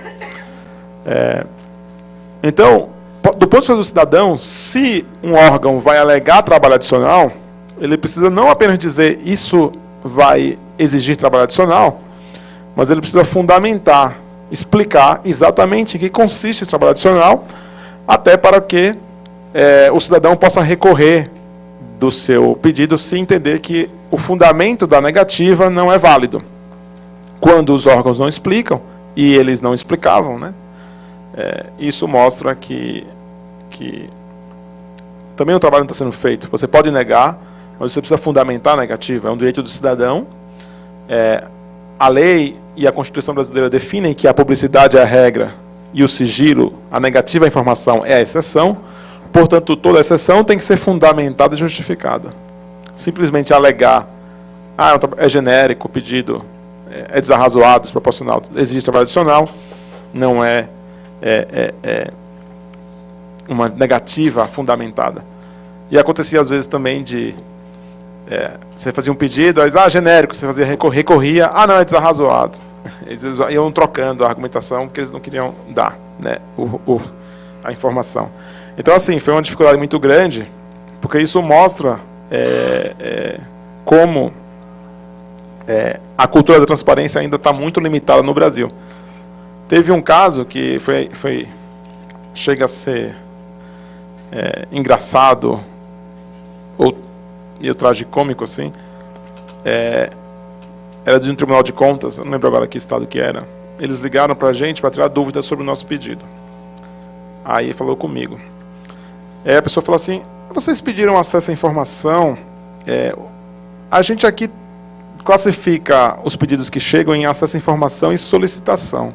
Então, do ponto de vista do cidadão, se um órgão vai alegar trabalho adicional, ele precisa não apenas dizer isso vai exigir trabalho adicional, mas ele precisa fundamentar, explicar exatamente em que consiste o trabalho adicional, até para que o cidadão possa recorrer do seu pedido se entender que o fundamento da negativa não é válido. Quando os órgãos não explicam, e eles não explicavam, né, isso mostra que também o trabalho não está sendo feito. Você pode negar, mas você precisa fundamentar a negativa. É um direito do cidadão. A lei e a Constituição brasileira definem que a publicidade é a regra e o sigilo, a negativa à informação, é a exceção. Portanto, toda exceção tem que ser fundamentada e justificada. Simplesmente alegar, é genérico o pedido, é desarrazoado, desproporcional, existe trabalho adicional, não é uma negativa fundamentada. E acontecia às vezes também de você fazia um pedido, aí genérico, você fazia recorria, não, é desarrazoado. Eles iam trocando a argumentação porque eles não queriam dar, né, a informação. Então, assim, foi uma dificuldade muito grande, porque isso mostra como a cultura da transparência ainda está muito limitada no Brasil. Teve um caso que chega a ser engraçado, ou tragicômico, assim. era de um tribunal de contas, eu não lembro agora que estado que era. Eles ligaram para a gente para tirar dúvidas sobre o nosso pedido. Aí falou comigo. A pessoa falou assim, vocês pediram acesso à informação, a gente aqui classifica os pedidos que chegam em acesso à informação e solicitação.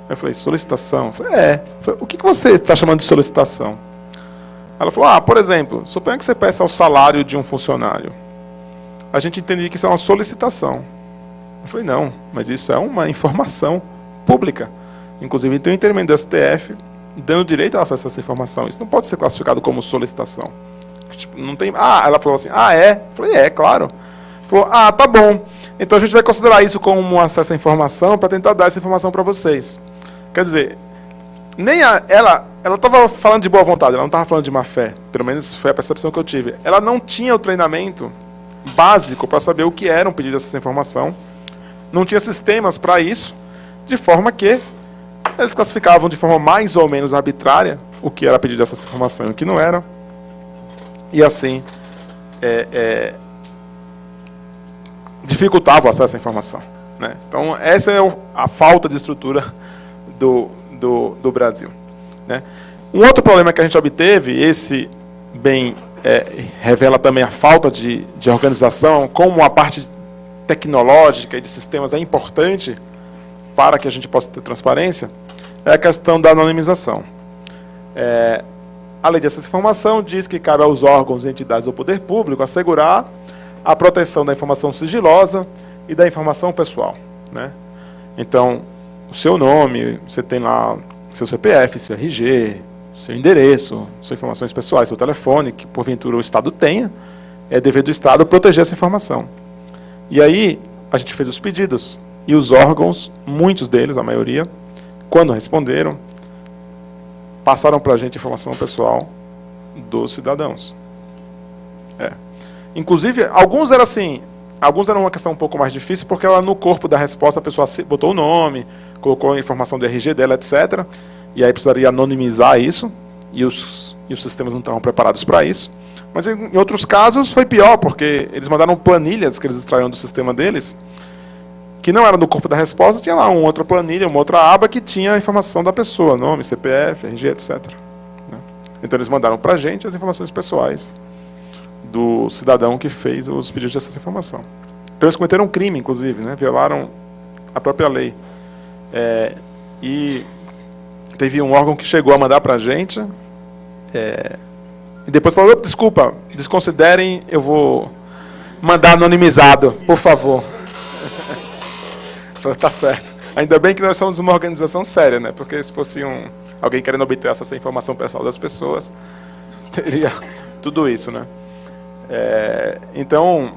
Eu falei, solicitação? Eu falei, o que você está chamando de solicitação? Ela falou, por exemplo, suponha que você peça o salário de um funcionário. A gente entendia que isso é uma solicitação. Eu falei, não, mas isso é uma informação pública. Inclusive, tem um entendimento do STF dando direito ao acesso a essa informação. Isso não pode ser classificado como solicitação. Tipo, não tem... ela falou assim, é? Eu falei, claro. Falou, tá bom. Então a gente vai considerar isso como um acesso à informação para tentar dar essa informação para vocês. Quer dizer, nem ela estava falando de boa vontade, ela não estava falando de má fé. Pelo menos foi a percepção que eu tive. Ela não tinha o treinamento básico para saber o que era um pedido dessa informação. Não tinha sistemas para isso, de forma que eles classificavam de forma mais ou menos arbitrária o que era pedido dessa informação e o que não era. E assim, dificultava o acesso à informação, né? Então, essa é a falta de estrutura do Brasil, né? Um outro problema que a gente obteve, esse bem revela também a falta de organização, como a parte tecnológica e de sistemas é importante para que a gente possa ter transparência, é a questão da anonimização. A lei de acesso à informação diz que cabe aos órgãos e entidades do poder público assegurar a proteção da informação sigilosa e da informação pessoal, né? Então, o seu nome, você tem lá seu CPF, seu RG, seu endereço, suas informações pessoais, seu telefone, que porventura o Estado tenha, é dever do Estado proteger essa informação. E aí, a gente fez os pedidos, e os órgãos, muitos deles, a maioria, quando responderam, passaram para a gente a informação pessoal dos cidadãos. Inclusive, alguns eram uma questão um pouco mais difícil, porque ela, no corpo da resposta a pessoa botou o nome, colocou a informação do RG dela, etc. E aí precisaria anonimizar isso, e os sistemas não estavam preparados para isso. Mas em outros casos foi pior, porque eles mandaram planilhas que eles extraíram do sistema deles, que não era no corpo da resposta, tinha lá uma outra planilha, uma outra aba que tinha a informação da pessoa, nome, CPF, RG, etc. Então eles mandaram para a gente as informações pessoais do cidadão que fez os pedidos de acesso à informação. Então eles cometeram um crime, inclusive, né? Violaram a própria lei. E teve um órgão que chegou a mandar para a gente, e depois falou, desculpa, desconsiderem, eu vou mandar anonimizado, por favor. Falei, tá certo. Ainda bem que nós somos uma organização séria, né? Porque se fosse alguém querendo obter essa informação pessoal das pessoas, teria tudo isso, né? Então,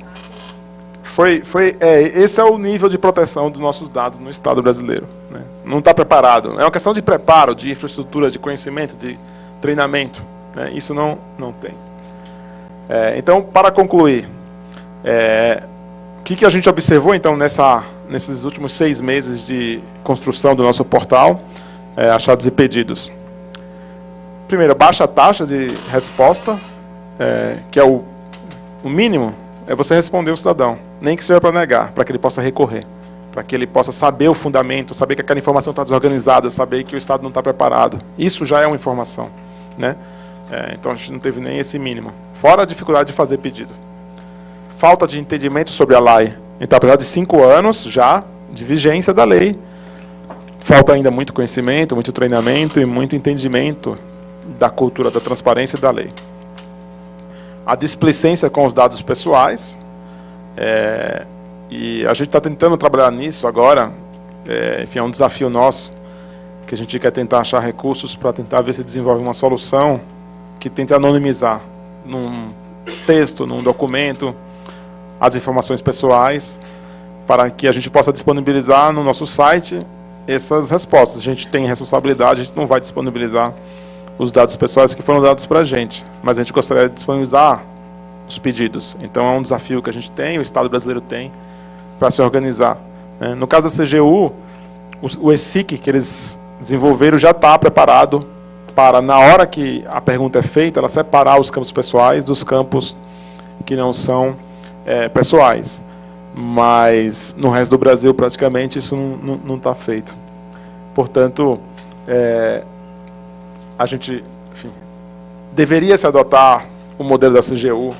esse é o nível de proteção dos nossos dados no Estado brasileiro, né? Não está preparado. É uma questão de preparo, de infraestrutura, de conhecimento, de treinamento, né? Isso não tem. Então, para concluir, o que a gente observou então nesses últimos 6 meses de construção do nosso portal, achados e pedidos? Primeiro, baixa taxa de resposta, que é o mínimo, é você responder o cidadão, nem que seja para negar, para que ele possa recorrer, para que ele possa saber o fundamento, saber que aquela informação está desorganizada, saber que o Estado não está preparado. Isso já é uma informação, né? Então a gente não teve nem esse mínimo. Fora a dificuldade de fazer pedido. Falta de entendimento sobre a lei. Então, apesar de 5 anos já de vigência da lei, falta ainda muito conhecimento, muito treinamento e muito entendimento da cultura da transparência e da lei. A displicência com os dados pessoais, e a gente está tentando trabalhar nisso agora, enfim, é um desafio nosso, que a gente quer tentar achar recursos para tentar ver se desenvolve uma solução que tente anonimizar num texto, num documento, as informações pessoais, para que a gente possa disponibilizar no nosso site essas respostas. A gente tem responsabilidade, a gente não vai disponibilizar os dados pessoais que foram dados para a gente, mas a gente gostaria de disponibilizar os pedidos. Então é um desafio que a gente tem, o Estado brasileiro tem, para se organizar. No caso da CGU, o ESIC que eles desenvolveram já está preparado para, na hora que a pergunta é feita, ela separar os campos pessoais dos campos que não são pessoais. mas no resto do Brasil praticamente isso não está feito. Portanto, a gente, enfim, deveria se adotar o modelo da CGU,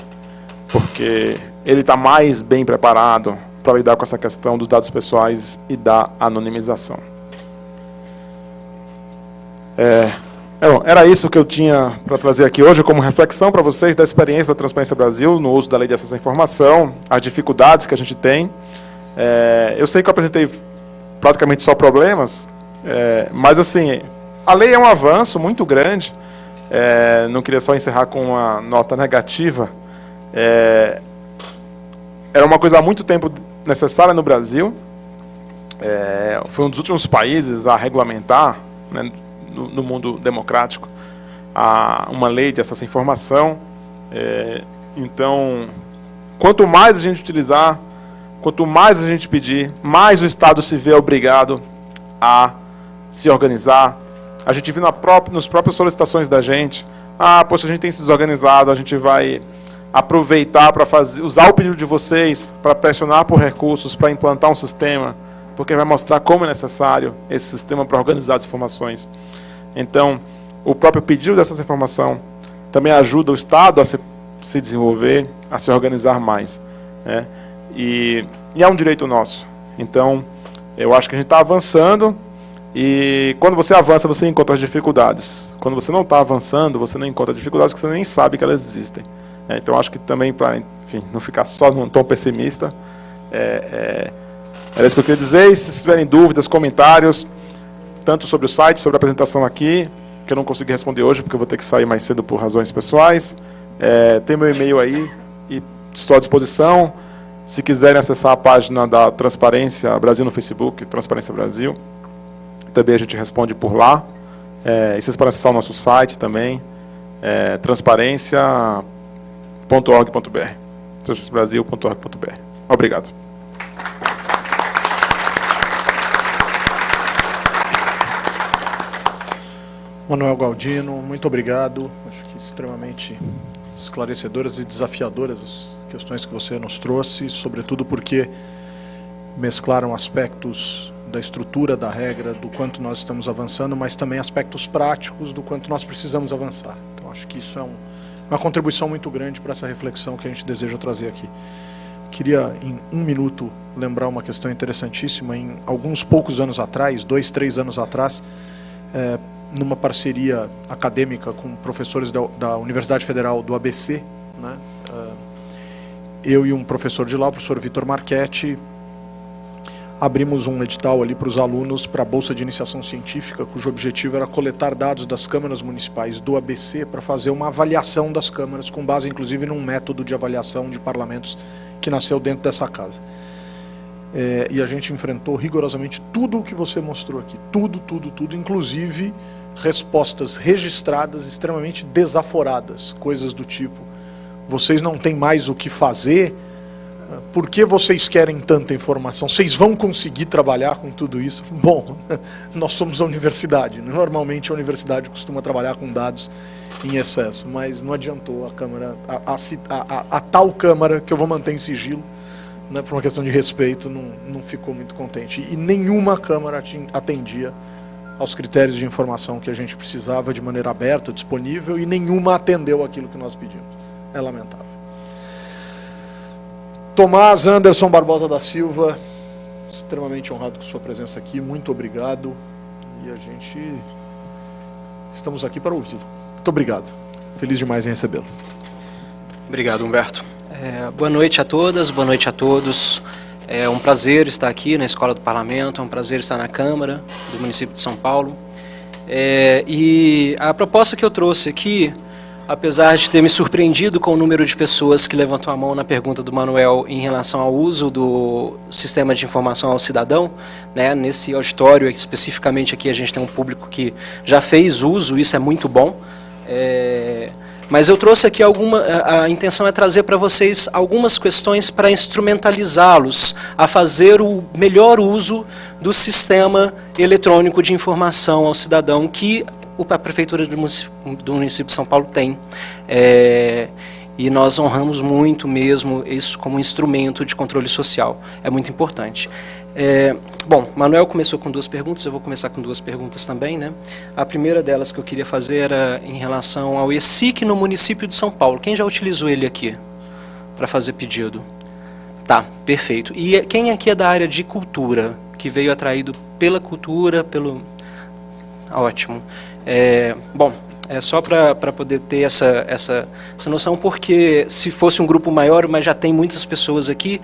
porque ele está mais bem preparado para lidar com essa questão dos dados pessoais e da anonimização. Era isso que eu tinha para trazer aqui hoje como reflexão para vocês da experiência da Transparência Brasil no uso da Lei de Acesso à Informação, as dificuldades que a gente tem. Eu sei que eu apresentei praticamente só problemas, mas assim, a lei é um avanço muito grande. Não queria só encerrar com uma nota negativa. Era uma coisa há muito tempo necessária no Brasil. Foi um dos últimos países a regulamentar, né, no mundo democrático, uma lei de acesso à informação. Então, quanto mais a gente utilizar, quanto mais a gente pedir, mais o Estado se vê obrigado a se organizar. A gente viu nos próprias solicitações da gente, poxa, a gente tem se desorganizado, a gente vai aproveitar para usar o pedido de vocês para pressionar por recursos, para implantar um sistema, porque vai mostrar como é necessário esse sistema para organizar as informações. Então, o próprio pedido dessa informação também ajuda o Estado a se desenvolver, a se organizar mais, né? E é um direito nosso. Então, eu acho que a gente está avançando, e quando você avança, você encontra as dificuldades. Quando você não está avançando, você não encontra dificuldades, porque você nem sabe que elas existem. Então, acho que também, para, enfim, não ficar só num tom pessimista, era isso que eu queria dizer. E se tiverem dúvidas, comentários, tanto sobre o site, sobre a apresentação aqui, que eu não consegui responder hoje, porque eu vou ter que sair mais cedo por razões pessoais. Tem meu e-mail aí, e estou à disposição. Se quiserem acessar a página da Transparência Brasil no Facebook, Transparência Brasil, também a gente responde por lá. E vocês podem acessar o nosso site também, transparência.org.br, transparenciabrasil.org.br. Obrigado. Manuel Galdino, muito obrigado. Acho que extremamente esclarecedoras e desafiadoras as questões que você nos trouxe, sobretudo porque mesclaram aspectos da estrutura da regra, do quanto nós estamos avançando, mas também aspectos práticos do quanto nós precisamos avançar. Então, acho que isso é uma contribuição muito grande para essa reflexão que a gente deseja trazer aqui. Queria, em um minuto, lembrar uma questão interessantíssima. Em alguns poucos anos atrás, 2, 3 anos atrás, numa parceria acadêmica com professores da Universidade Federal do ABC, né, eu e um professor de lá, o professor Vitor Marchetti, abrimos um edital ali para os alunos para a Bolsa de Iniciação Científica, cujo objetivo era coletar dados das câmaras municipais do ABC para fazer uma avaliação das câmaras, com base inclusive num método de avaliação de parlamentos que nasceu dentro dessa casa. E a gente enfrentou rigorosamente tudo o que você mostrou aqui, tudo, inclusive respostas registradas extremamente desaforadas, coisas do tipo: vocês não têm mais o que fazer, por que vocês querem tanta informação? Vocês vão conseguir trabalhar com tudo isso? Bom, nós somos a universidade, normalmente a universidade costuma trabalhar com dados em excesso, mas não adiantou a Câmara, a tal Câmara, que eu vou manter em sigilo, né, por uma questão de respeito, não ficou muito contente. E nenhuma Câmara atendia aos critérios de informação que a gente precisava de maneira aberta, disponível, e nenhuma atendeu aquilo que nós pedimos. É lamentável. Tomás Anderson Barbosa da Silva, extremamente honrado com sua presença aqui, muito obrigado. E a gente estamos aqui para ouvi-lo. Muito obrigado. Feliz demais em recebê-lo. Obrigado, Humberto. Boa noite a todas, boa noite a todos. É um prazer estar aqui na Escola do Parlamento, é um prazer estar na Câmara do município de São Paulo. E a proposta que eu trouxe aqui, apesar de ter me surpreendido com o número de pessoas que levantou a mão na pergunta do Manuel em relação ao uso do sistema de informação ao cidadão, né, nesse auditório, especificamente aqui, a gente tem um público que já fez uso, isso é muito bom. Mas eu trouxe aqui a intenção é trazer para vocês algumas questões para instrumentalizá-los a fazer o melhor uso do sistema eletrônico de informação ao cidadão que a Prefeitura do município de São Paulo tem. e nós honramos muito mesmo isso como instrumento de controle social. É muito importante. Bom, Manuel começou com 2 perguntas, eu vou começar com 2 perguntas também, né? A primeira delas que eu queria fazer era em relação ao ESIC no município de São Paulo. Quem já utilizou ele aqui para fazer pedido? Tá, perfeito. E quem aqui é da área de cultura, que veio atraído pela cultura, pelo... Ótimo. Bom, é só para poder ter essa noção, porque se fosse um grupo maior, mas já tem muitas pessoas aqui,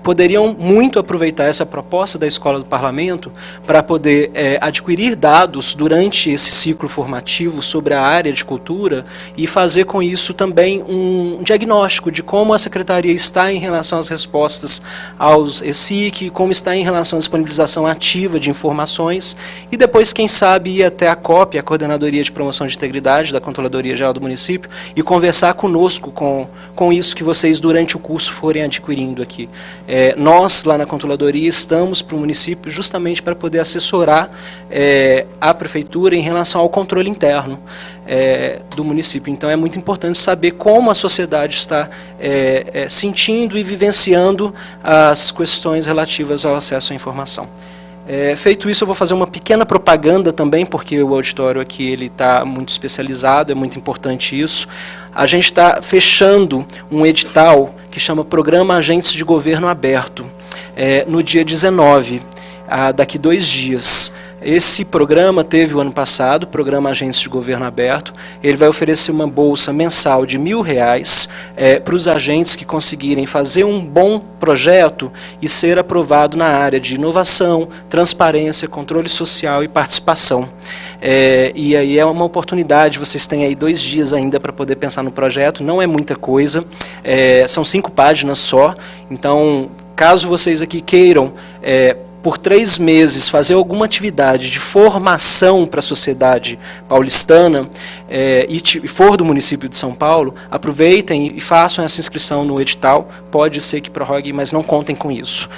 poderiam muito aproveitar essa proposta da Escola do Parlamento para poder adquirir dados durante esse ciclo formativo sobre a área de cultura e fazer com isso também um diagnóstico de como a Secretaria está em relação às respostas aos ESIC, como está em relação à disponibilização ativa de informações e depois, quem sabe, ir até a COP, a Coordenadoria de Promoção de Integridade da Controladoria Geral do Município, e conversar conosco com isso que vocês durante o curso forem adquirindo aqui. Nós, lá na Controladoria, estamos para o município justamente para poder assessorar a Prefeitura em relação ao controle interno do município. Então é muito importante saber como a sociedade está sentindo e vivenciando as questões relativas ao acesso à informação. Feito isso, eu vou fazer uma pequena propaganda também, porque o auditório aqui ele está muito especializado, é muito importante isso. A gente está fechando um edital que chama Programa Agentes de Governo Aberto, no dia 19, daqui 2 dias. Esse programa teve o ano passado, o Programa Agentes de Governo Aberto. Ele vai oferecer uma bolsa mensal de R$1.000 para os agentes que conseguirem fazer um bom projeto e ser aprovado na área de inovação, transparência, controle social e participação. E aí é uma oportunidade, vocês têm aí 2 dias ainda para poder pensar no projeto, não é muita coisa, são 5 páginas só, então caso vocês aqui queiram por 3 meses fazer alguma atividade de formação para a sociedade paulistana e for do município de São Paulo, aproveitem e façam essa inscrição no edital. Pode ser que prorrogue, mas não contem com isso.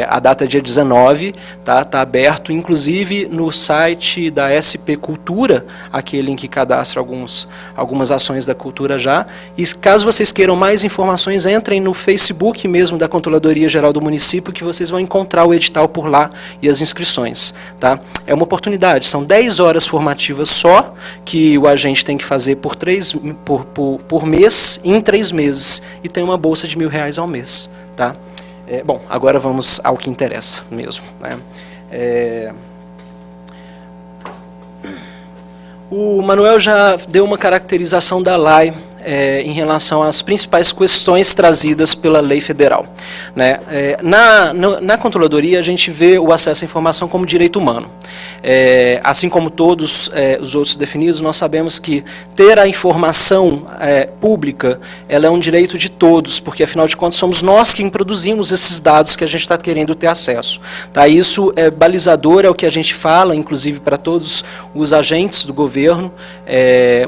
A data é dia 19, tá aberto, inclusive no site da SP Cultura, aquele em que cadastra algumas ações da cultura já. E caso vocês queiram mais informações, entrem no Facebook mesmo da Controladoria Geral do Município, que vocês vão encontrar o edital por lá e as inscrições. Tá? É uma oportunidade, são 10 horas formativas só, que o agente tem que fazer por mês, em 3 meses, e tem uma bolsa de R$1.000 ao mês. Tá? Bom, agora vamos ao que interessa mesmo. Né? O Manuel já deu uma caracterização da LAI em relação às principais questões trazidas pela lei federal. Né? Na controladoria, a gente vê o acesso à informação como direito humano. Assim como todos os outros definidos, nós sabemos que ter a informação pública ela é um direito de todos, porque, afinal de contas, somos nós que produzimos esses dados que a gente está querendo ter acesso. Tá? Isso é balizador, é o que a gente fala, inclusive, para todos os agentes do governo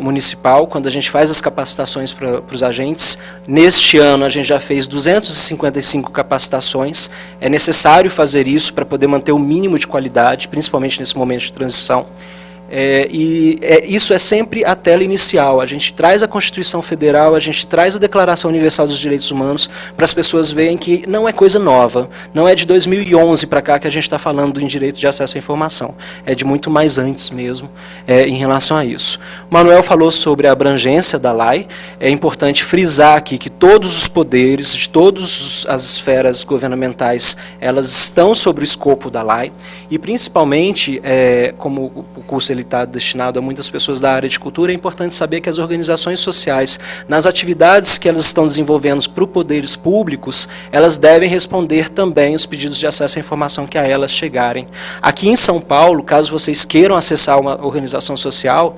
municipal, quando a gente faz as capacitações para os agentes. Neste ano, a gente já fez 255 capacitações. É necessário fazer isso para poder manter o mínimo de qualidade, principalmente nesse momento de transição. Isso é sempre a tela inicial. A gente traz a Constituição Federal, a gente traz a Declaração Universal dos Direitos Humanos para as pessoas verem que não é coisa nova. Não é de 2011 para cá que a gente está falando em direito de acesso à informação. É de muito mais antes mesmo em relação a isso. O Manuel falou sobre a abrangência da LAI. É importante frisar aqui que todos os poderes, de todas as esferas governamentais, elas estão sobre o escopo da LAI. E principalmente, como o curso está destinado a muitas pessoas da área de cultura, é importante saber que as organizações sociais, nas atividades que elas estão desenvolvendo para os poderes públicos, elas devem responder também os pedidos de acesso à informação que a elas chegarem. Aqui em São Paulo, caso vocês queiram acessar uma organização social,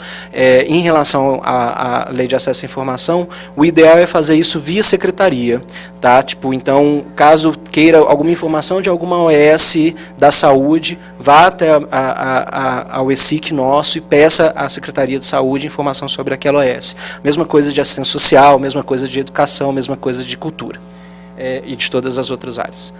em relação à lei de acesso à informação, o ideal é fazer isso via secretaria. Tá? Então, caso queira alguma informação de alguma OS da saúde, vá até ao ESIC nosso e peça à Secretaria de Saúde informação sobre aquela OS. Mesma coisa de assistência social, mesma coisa de educação, mesma coisa de cultura e de todas as outras áreas.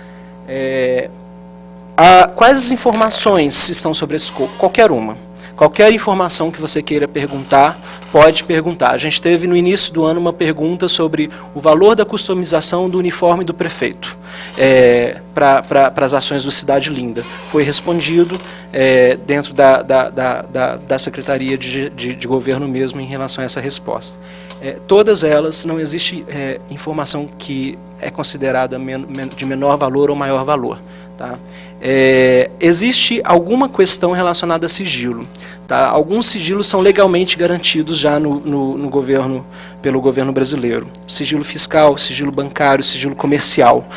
Quais as informações estão sobre esse escopo? Qualquer uma. Qualquer informação que você queira perguntar, pode perguntar. A gente teve no início do ano uma pergunta sobre o valor da customização do uniforme do prefeito para as ações do Cidade Linda. Foi respondido dentro da Secretaria de Governo mesmo em relação a essa resposta. Todas elas, não existe informação que é considerada de menor valor ou maior valor. Tá? Existe alguma questão relacionada a sigilo. Tá? Alguns sigilos são legalmente garantidos já no governo, pelo governo brasileiro. Sigilo fiscal, sigilo bancário, sigilo comercial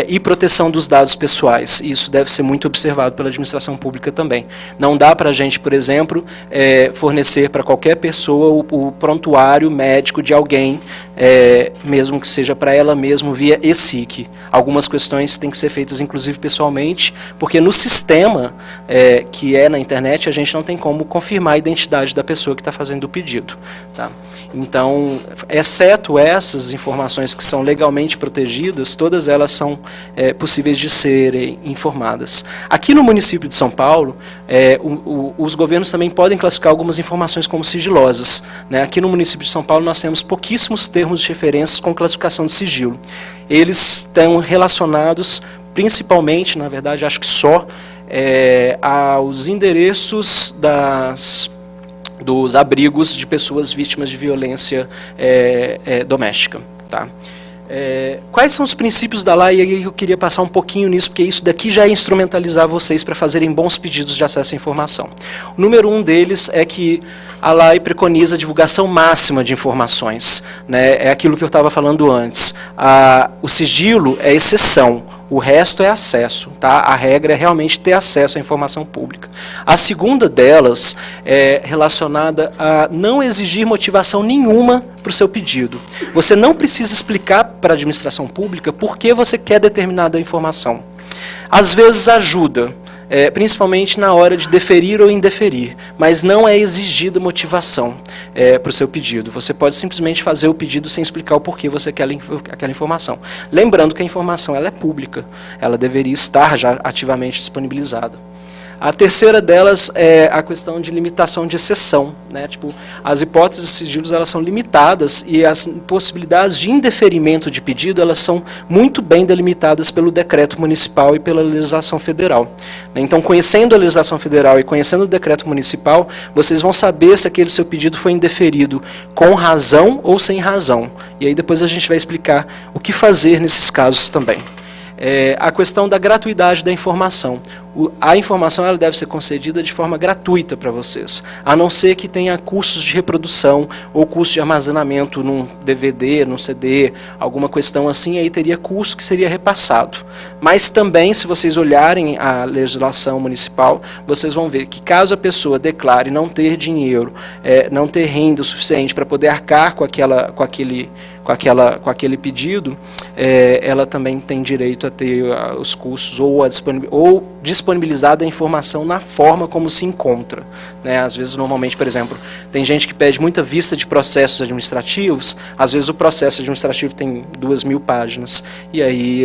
e proteção dos dados pessoais. Isso deve ser muito observado pela administração pública também. Não dá para a gente, por exemplo, fornecer para qualquer pessoa o prontuário médico de alguém, mesmo que seja para ela mesma, via ESIC. Algumas questões têm que ser feitas, inclusive, pessoalmente, porque no sistema que é na internet, a gente não tem como confirmar a identidade da pessoa que está fazendo o pedido. Tá? Então, exceto essas informações que são legalmente protegidas, todas elas são possíveis de serem informadas. Aqui no município de São Paulo, os governos também podem classificar algumas informações como sigilosas. Né? Aqui no município de São Paulo nós temos pouquíssimos termos de referências com classificação de sigilo. Eles estão relacionados principalmente, na verdade, acho que só, aos endereços dos abrigos de pessoas vítimas de violência doméstica. Tá? Quais são os princípios da lei? E aí eu queria passar um pouquinho nisso, porque isso daqui já é instrumentalizar vocês para fazerem bons pedidos de acesso à informação. O número 1 deles é que a lei preconiza a divulgação máxima de informações. Né? É aquilo que eu estava falando antes. O sigilo é exceção. O resto é acesso, tá? A regra é realmente ter acesso à informação pública. A segunda delas é relacionada a não exigir motivação nenhuma para o seu pedido. Você não precisa explicar para a administração pública por que você quer determinada informação. Às vezes ajuda, principalmente na hora de deferir ou indeferir, mas não é exigida motivação para o seu pedido. Você pode simplesmente fazer o pedido sem explicar o porquê você quer aquela informação. Lembrando que a informação ela é pública, ela deveria estar já ativamente disponibilizada. A terceira delas é a questão de limitação de exceção. Né? Tipo, as hipóteses de sigilos elas são limitadas e as possibilidades de indeferimento de pedido elas são muito bem delimitadas pelo decreto municipal e pela legislação federal. Então, conhecendo a legislação federal e conhecendo o decreto municipal, vocês vão saber se aquele seu pedido foi indeferido com razão ou sem razão. E aí depois a gente vai explicar o que fazer nesses casos também. A questão da gratuidade da informação. A informação ela deve ser concedida de forma gratuita para vocês, a não ser que tenha custos de reprodução ou custo de armazenamento num DVD, num CD, alguma questão assim, aí teria custo que seria repassado. Mas também, se vocês olharem a legislação municipal, vocês vão ver que caso a pessoa declare não ter dinheiro, não ter renda suficiente para poder arcar com aquele pedido, ela também tem direito a ter os custos ou disponibilizada a informação na forma como se encontra. Né? Às vezes, normalmente, por exemplo, tem gente que pede muita vista de processos administrativos, às vezes o processo administrativo tem 2.000 páginas, e aí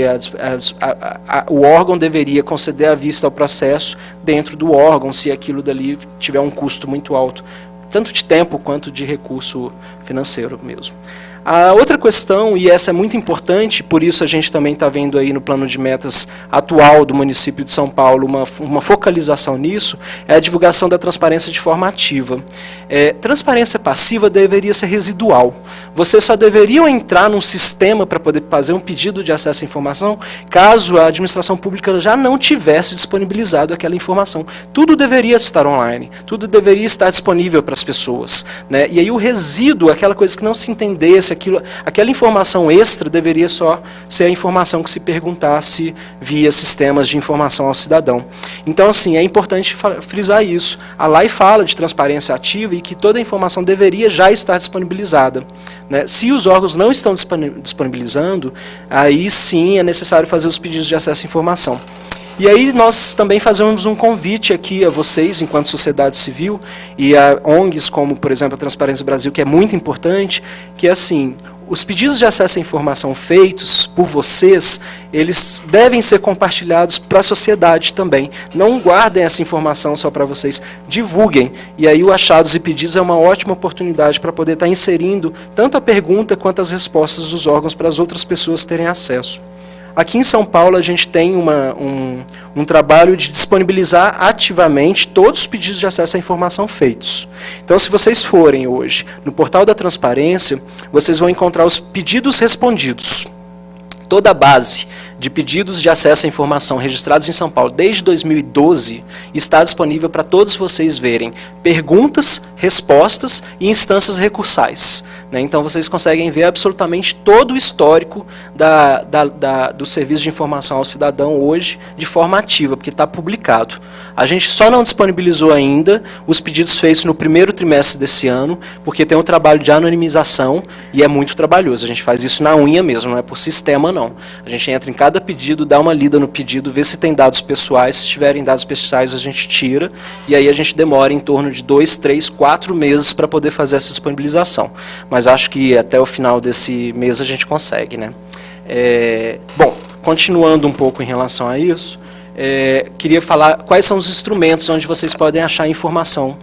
o órgão deveria conceder a vista ao processo dentro do órgão, se aquilo dali tiver um custo muito alto, tanto de tempo quanto de recurso financeiro mesmo. A outra questão, e essa é muito importante, por isso a gente também está vendo aí no plano de metas atual do município de São Paulo uma focalização nisso, é a divulgação da transparência de forma ativa. Transparência passiva deveria ser residual. Vocês só deveriam entrar num sistema para poder fazer um pedido de acesso à informação caso a administração pública já não tivesse disponibilizado aquela informação. Tudo deveria estar online, tudo deveria estar disponível para as pessoas. Né? E aí o resíduo, aquela coisa que não se entendesse, aquela informação extra deveria só ser a informação que se perguntasse via sistemas de informação ao cidadão. Então, assim, é importante frisar isso. A lei fala de transparência ativa e que toda a informação deveria já estar disponibilizada. Né? Se os órgãos não estão disponibilizando, aí sim é necessário fazer os pedidos de acesso à informação. E aí nós também fazemos um convite aqui a vocês, enquanto sociedade civil, e a ONGs como, por exemplo, a Transparência Brasil, que é muito importante, que é assim, os pedidos de acesso à informação feitos por vocês, eles devem ser compartilhados para a sociedade também. Não guardem essa informação só para vocês, divulguem. E aí o Achados e Pedidos é uma ótima oportunidade para poder estar inserindo tanto a pergunta quanto as respostas dos órgãos para as outras pessoas terem acesso. Aqui em São Paulo, a gente tem um trabalho de disponibilizar ativamente todos os pedidos de acesso à informação feitos. Então, se vocês forem hoje no portal da Transparência, vocês vão encontrar os pedidos respondidos. Toda a base de pedidos de acesso à informação registrados em São Paulo desde 2012 está disponível para todos vocês verem perguntas, respostas e instâncias recursais. Então vocês conseguem ver absolutamente todo o histórico do serviço de informação ao cidadão hoje de forma ativa, porque está publicado. A gente só não disponibilizou ainda os pedidos feitos no primeiro trimestre desse ano, porque tem um trabalho de anonimização e é muito trabalhoso. A gente faz isso na unha mesmo, não é por sistema não. A gente entra em cada pedido, dá uma lida no pedido, vê se tem dados pessoais, se tiverem dados pessoais a gente tira, e aí a gente demora em torno de 2, 3, 4 meses para poder fazer essa disponibilização. Mas acho que até o final desse mês a gente consegue, né? Bom, continuando um pouco em relação a isso, queria falar quais são os instrumentos onde vocês podem achar informação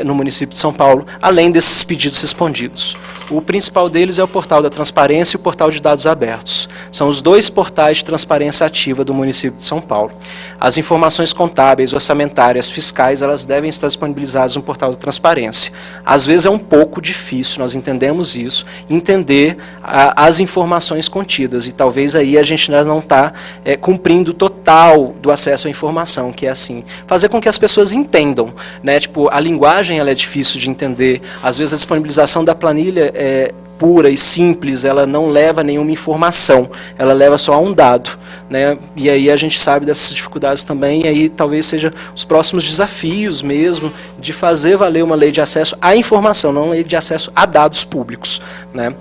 no município de São Paulo, além desses pedidos respondidos. O principal deles é o portal da Transparência e o portal de dados abertos. São os dois portais de transparência ativa do município de São Paulo. As informações contábeis, orçamentárias, fiscais, elas devem estar disponibilizadas no portal da Transparência. Às vezes é um pouco difícil, nós entendemos isso, entender as informações contidas, e talvez aí a gente ainda não está cumprindo total do acesso à informação, que é assim, fazer com que as pessoas entendam, né? Tipo, a linguagem ela é difícil de entender, às vezes a disponibilização da planilha é pura e simples, ela não leva nenhuma informação, ela leva só a um dado, né? E aí a gente sabe dessas dificuldades também, e aí talvez seja os próximos desafios mesmo de fazer valer uma lei de acesso à informação, não uma lei de acesso a dados públicos, né?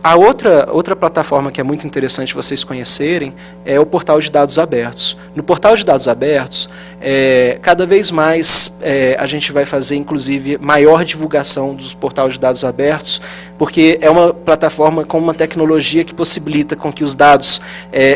A outra plataforma que é muito interessante vocês conhecerem é o portal de dados abertos. No portal de dados abertos, cada vez mais a gente vai fazer, inclusive, maior divulgação dos portais de dados abertos, porque é uma plataforma com uma tecnologia que possibilita com que os dados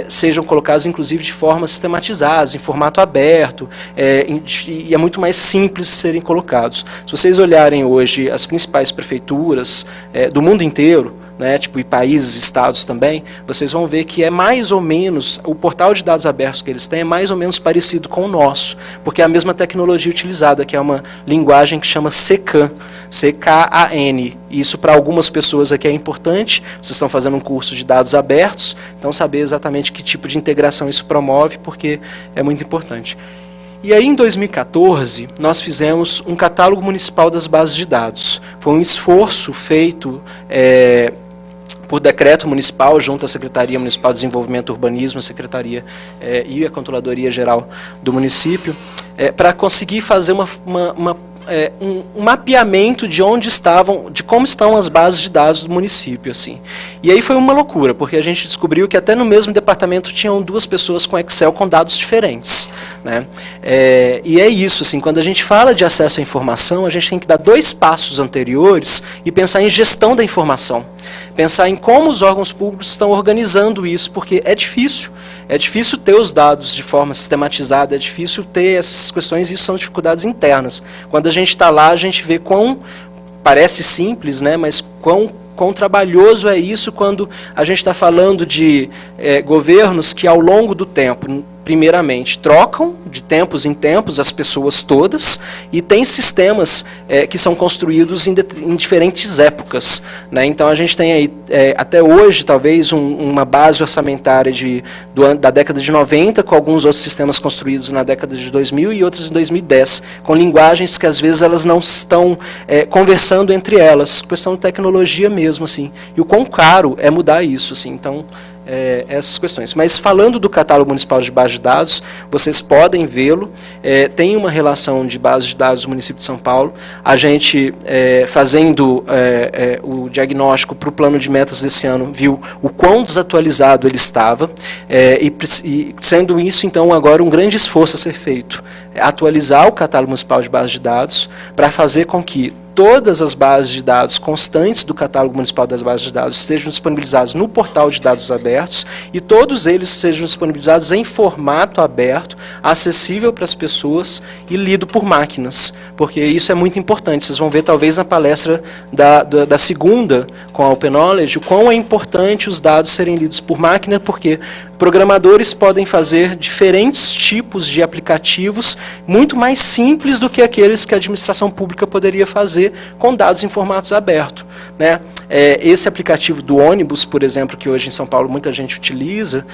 sejam colocados, inclusive, de forma sistematizada, em formato aberto, e é muito mais simples de serem colocados. Se vocês olharem hoje as principais prefeituras do mundo inteiro, né, tipo, e países, estados também, vocês vão ver que é mais ou menos, o portal de dados abertos que eles têm é mais ou menos parecido com o nosso, porque é a mesma tecnologia utilizada, que é uma linguagem que chama CKAN, C-K-A-N. Isso para algumas pessoas aqui é importante, vocês estão fazendo um curso de dados abertos, então saber exatamente que tipo de integração isso promove, porque é muito importante. E aí, em 2014, nós fizemos um catálogo municipal das bases de dados. Foi um esforço feito por decreto municipal, junto à Secretaria Municipal de Desenvolvimento e Urbanismo, a Secretaria e a Controladoria Geral do município, para conseguir fazer um mapeamento de onde estavam, de como estão as bases de dados do município, assim. E aí foi uma loucura, porque a gente descobriu que até no mesmo departamento tinham duas pessoas com Excel com dados diferentes, né? E é isso, assim, quando a gente fala de acesso à informação, a gente tem que dar 2 passos anteriores e pensar em gestão da informação. Pensar em como os órgãos públicos estão organizando isso, porque é difícil. É difícil ter os dados de forma sistematizada, é difícil ter essas questões, e isso são dificuldades internas. Quando a gente está lá, a gente vê quão, parece simples, né, mas quão trabalhoso é isso quando a gente está falando de governos que ao longo do tempo, primeiramente, trocam de tempos em tempos as pessoas todas, e tem sistemas que são construídos em diferentes épocas, né? Então a gente tem aí, até hoje, talvez uma base orçamentária da década de 90, com alguns outros sistemas construídos na década de 2000 e outros em 2010, com linguagens que às vezes elas não estão conversando entre elas, questão de tecnologia mesmo, assim, e o quão caro é mudar isso, assim. Então, essas questões. Mas falando do catálogo municipal de base de dados, vocês podem vê-lo, tem uma relação de base de dados do município de São Paulo, a gente fazendo o diagnóstico para o plano de metas desse ano, viu o quão desatualizado ele estava, e sendo isso, então, agora um grande esforço a ser feito, atualizar o catálogo municipal de base de dados, para fazer com que todas as bases de dados constantes do catálogo municipal das bases de dados estejam disponibilizados no portal de dados abertos e todos eles sejam disponibilizados em formato aberto, acessível para as pessoas e lido por máquinas, porque isso é muito importante. Vocês vão ver talvez na palestra da segunda com a Open Knowledge o quão é importante os dados serem lidos por máquina, porque programadores podem fazer diferentes tipos de aplicativos muito mais simples do que aqueles que a administração pública poderia fazer com dados em formatos abertos, né? Esse aplicativo do ônibus, por exemplo, que hoje em São Paulo muita gente utiliza,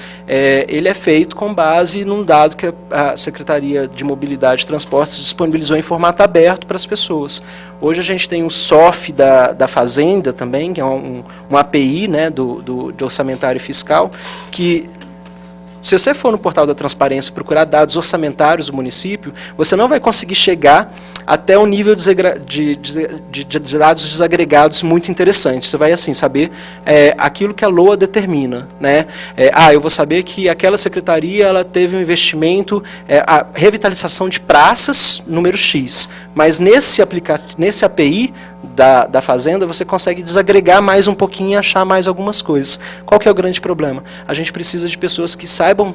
ele é feito com base num dado que a Secretaria de Mobilidade e Transportes disponibilizou em formato aberto para as pessoas. Hoje a gente tem um SOF da Fazenda também, que é um API, né, do orçamentário fiscal, que se você for no portal da transparência procurar dados orçamentários do município, você não vai conseguir chegar até um nível de dados desagregados muito interessante. Você vai assim saber aquilo que a LOA determina, né? Eu vou saber que aquela secretaria ela teve um investimento, a revitalização de praças, número X. Mas nesse API da Fazenda, você consegue desagregar mais um pouquinho e achar mais algumas coisas. Qual que é o grande problema? A gente precisa de pessoas que saibam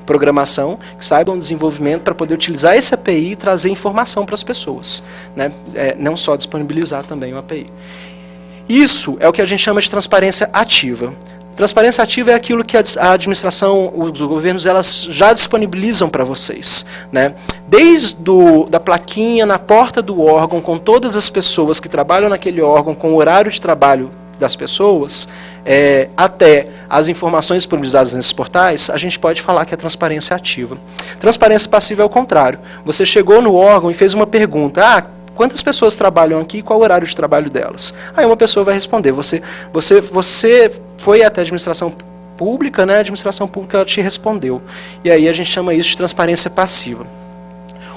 programação, que saibam desenvolvimento para poder utilizar esse API e trazer informação para as pessoas, né? Não só disponibilizar também o API. Isso é o que a gente chama de transparência ativa. Transparência ativa é aquilo que a administração, os governos, elas já disponibilizam para vocês, né? Desde da plaquinha na porta do órgão, com todas as pessoas que trabalham naquele órgão, com o horário de trabalho das pessoas, até as informações disponibilizadas nesses portais, a gente pode falar que é transparência ativa. Transparência passiva é o contrário. Você chegou no órgão e fez uma pergunta, quantas pessoas trabalham aqui e qual o horário de trabalho delas? Aí uma pessoa vai responder, você foi até a administração pública, né? A administração pública ela te respondeu. E aí a gente chama isso de transparência passiva.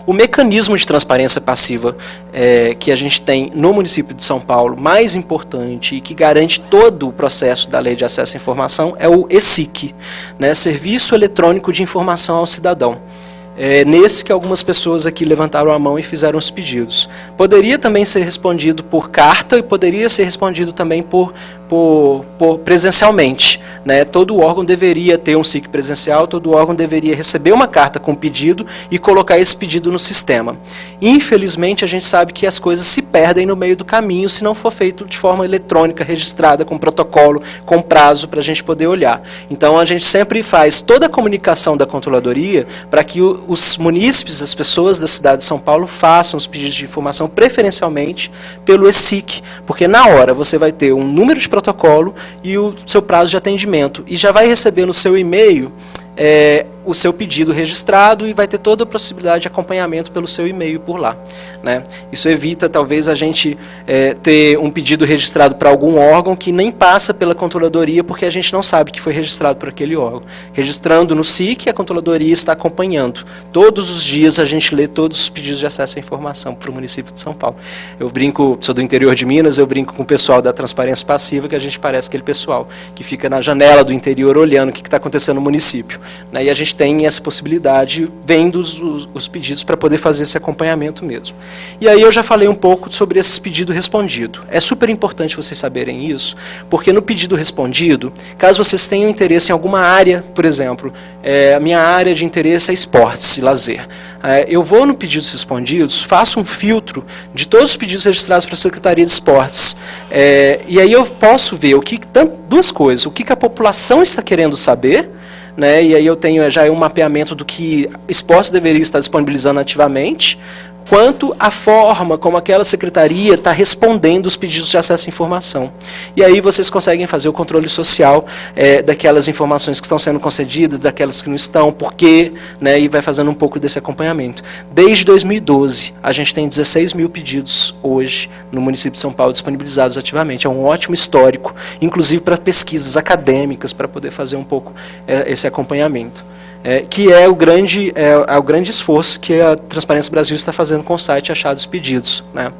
O mecanismo de transparência passiva que a gente tem no município de São Paulo, mais importante e que garante todo o processo da Lei de Acesso à Informação, é o ESIC, né? Serviço Eletrônico de Informação ao Cidadão. Nesse que algumas pessoas aqui levantaram a mão e fizeram os pedidos. Poderia também ser respondido por carta e poderia ser respondido também por presencialmente, né? Todo órgão deveria ter um SIC presencial, todo órgão deveria receber uma carta com pedido e colocar esse pedido no sistema. Infelizmente, a gente sabe que as coisas se perdem no meio do caminho se não for feito de forma eletrônica, registrada, com protocolo, com prazo para a gente poder olhar. Então, a gente sempre faz toda a comunicação da controladoria para que os munícipes, as pessoas da cidade de São Paulo, façam os pedidos de informação preferencialmente pelo ESIC, porque na hora você vai ter um número de protocolo e o seu prazo de atendimento, e já vai receber no seu e-mail o seu pedido registrado e vai ter toda a possibilidade de acompanhamento pelo seu e-mail por lá, né? Isso evita, talvez, a gente ter um pedido registrado para algum órgão que nem passa pela controladoria, porque a gente não sabe que foi registrado por aquele órgão. Registrando no SIC, a controladoria está acompanhando. Todos os dias a gente lê todos os pedidos de acesso à informação para o município de São Paulo. Eu brinco, sou do interior de Minas, eu brinco com o pessoal da transparência passiva, que a gente parece aquele pessoal que fica na janela do interior olhando o que está acontecendo no município, né? E a gente tem essa possibilidade, vendo os pedidos para poder fazer esse acompanhamento mesmo. E aí eu já falei um pouco sobre esse pedido respondido. É super importante vocês saberem isso, porque no pedido respondido, caso vocês tenham interesse em alguma área, por exemplo, a minha área de interesse é esportes e lazer. Eu vou no pedidos respondidos, faço um filtro de todos os pedidos registrados para a Secretaria de Esportes. E aí eu posso ver duas coisas, o que a população está querendo saber, né? E aí eu tenho já um mapeamento do que esportes deveria estar disponibilizando ativamente, quanto a forma como aquela secretaria está respondendo os pedidos de acesso à informação. E aí vocês conseguem fazer o controle social daquelas informações que estão sendo concedidas, daquelas que não estão, por quê, né, e vai fazendo um pouco desse acompanhamento. Desde 2012, a gente tem 16 mil pedidos hoje no município de São Paulo disponibilizados ativamente. É um ótimo histórico, inclusive para pesquisas acadêmicas, para poder fazer um pouco esse acompanhamento. Que é o grande esforço que a Transparência Brasil está fazendo com o site Achados e Pedidos, né?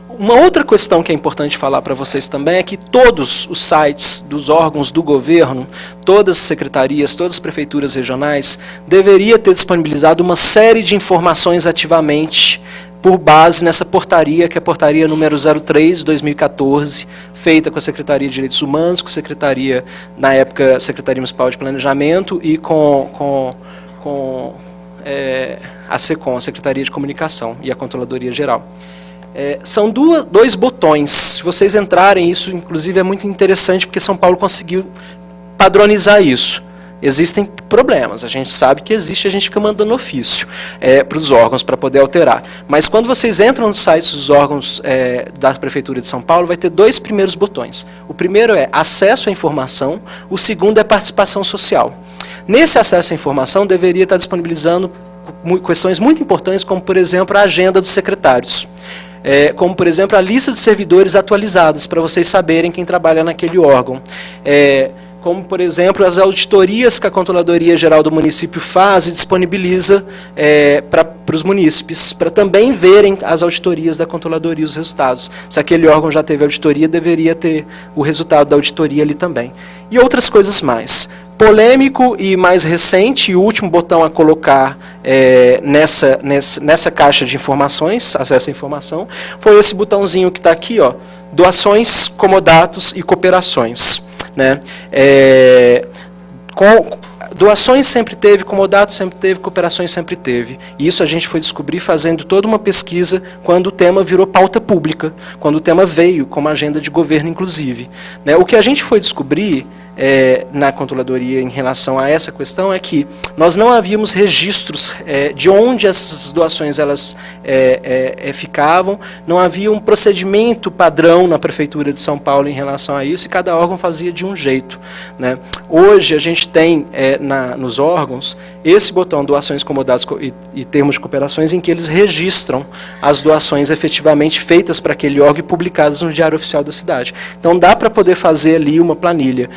Uma outra questão que é importante falar para vocês também é que todos os sites dos órgãos do governo, todas as secretarias, todas as prefeituras regionais, deveria ter disponibilizado uma série de informações ativamente por base nessa portaria, que é a portaria número 03/2014, feita com a Secretaria de Direitos Humanos, com a Secretaria, na época, Secretaria Municipal de Planejamento, e com a SECOM, a Secretaria de Comunicação, e a Controladoria Geral. São dois botões. Se vocês entrarem, isso inclusive é muito interessante, porque São Paulo conseguiu padronizar isso. Existem problemas, a gente sabe que existe, a gente fica mandando ofício para os órgãos para poder alterar. Mas quando vocês entram nos sites dos órgãos da Prefeitura de São Paulo, vai ter dois primeiros botões. O primeiro é acesso à informação, o segundo é participação social. Nesse acesso à informação, deveria estar disponibilizando questões muito importantes, como, por exemplo, a agenda dos secretários. Como, por exemplo, a lista de servidores atualizados, para vocês saberem quem trabalha naquele órgão. Como, por exemplo, as auditorias que a Controladoria Geral do município faz e disponibiliza para os munícipes, para também verem as auditorias da Controladoria, os resultados. Se aquele órgão já teve auditoria, deveria ter o resultado da auditoria ali também. E outras coisas mais. Polêmico e mais recente, e o último botão a colocar nessa caixa de informações, acesso à informação, foi esse botãozinho que está aqui, ó, doações, comodatos e cooperações. Né? Doações sempre teve, comodato sempre teve, cooperações sempre teve. E isso a gente foi descobrir fazendo toda uma pesquisa quando o tema virou pauta pública, quando o tema veio como agenda de governo, inclusive. Né? O que a gente foi descobrir na Controladoria em relação a essa questão é que nós não havíamos registros de onde essas doações elas ficavam, não havia um procedimento padrão na Prefeitura de São Paulo em relação a isso, e cada órgão fazia de um jeito. Né? Hoje a gente tem nos órgãos esse botão doações, comodatos e termos de cooperações, em que eles registram as doações efetivamente feitas para aquele órgão e publicadas no Diário Oficial da cidade. Então dá para poder fazer ali uma planilha.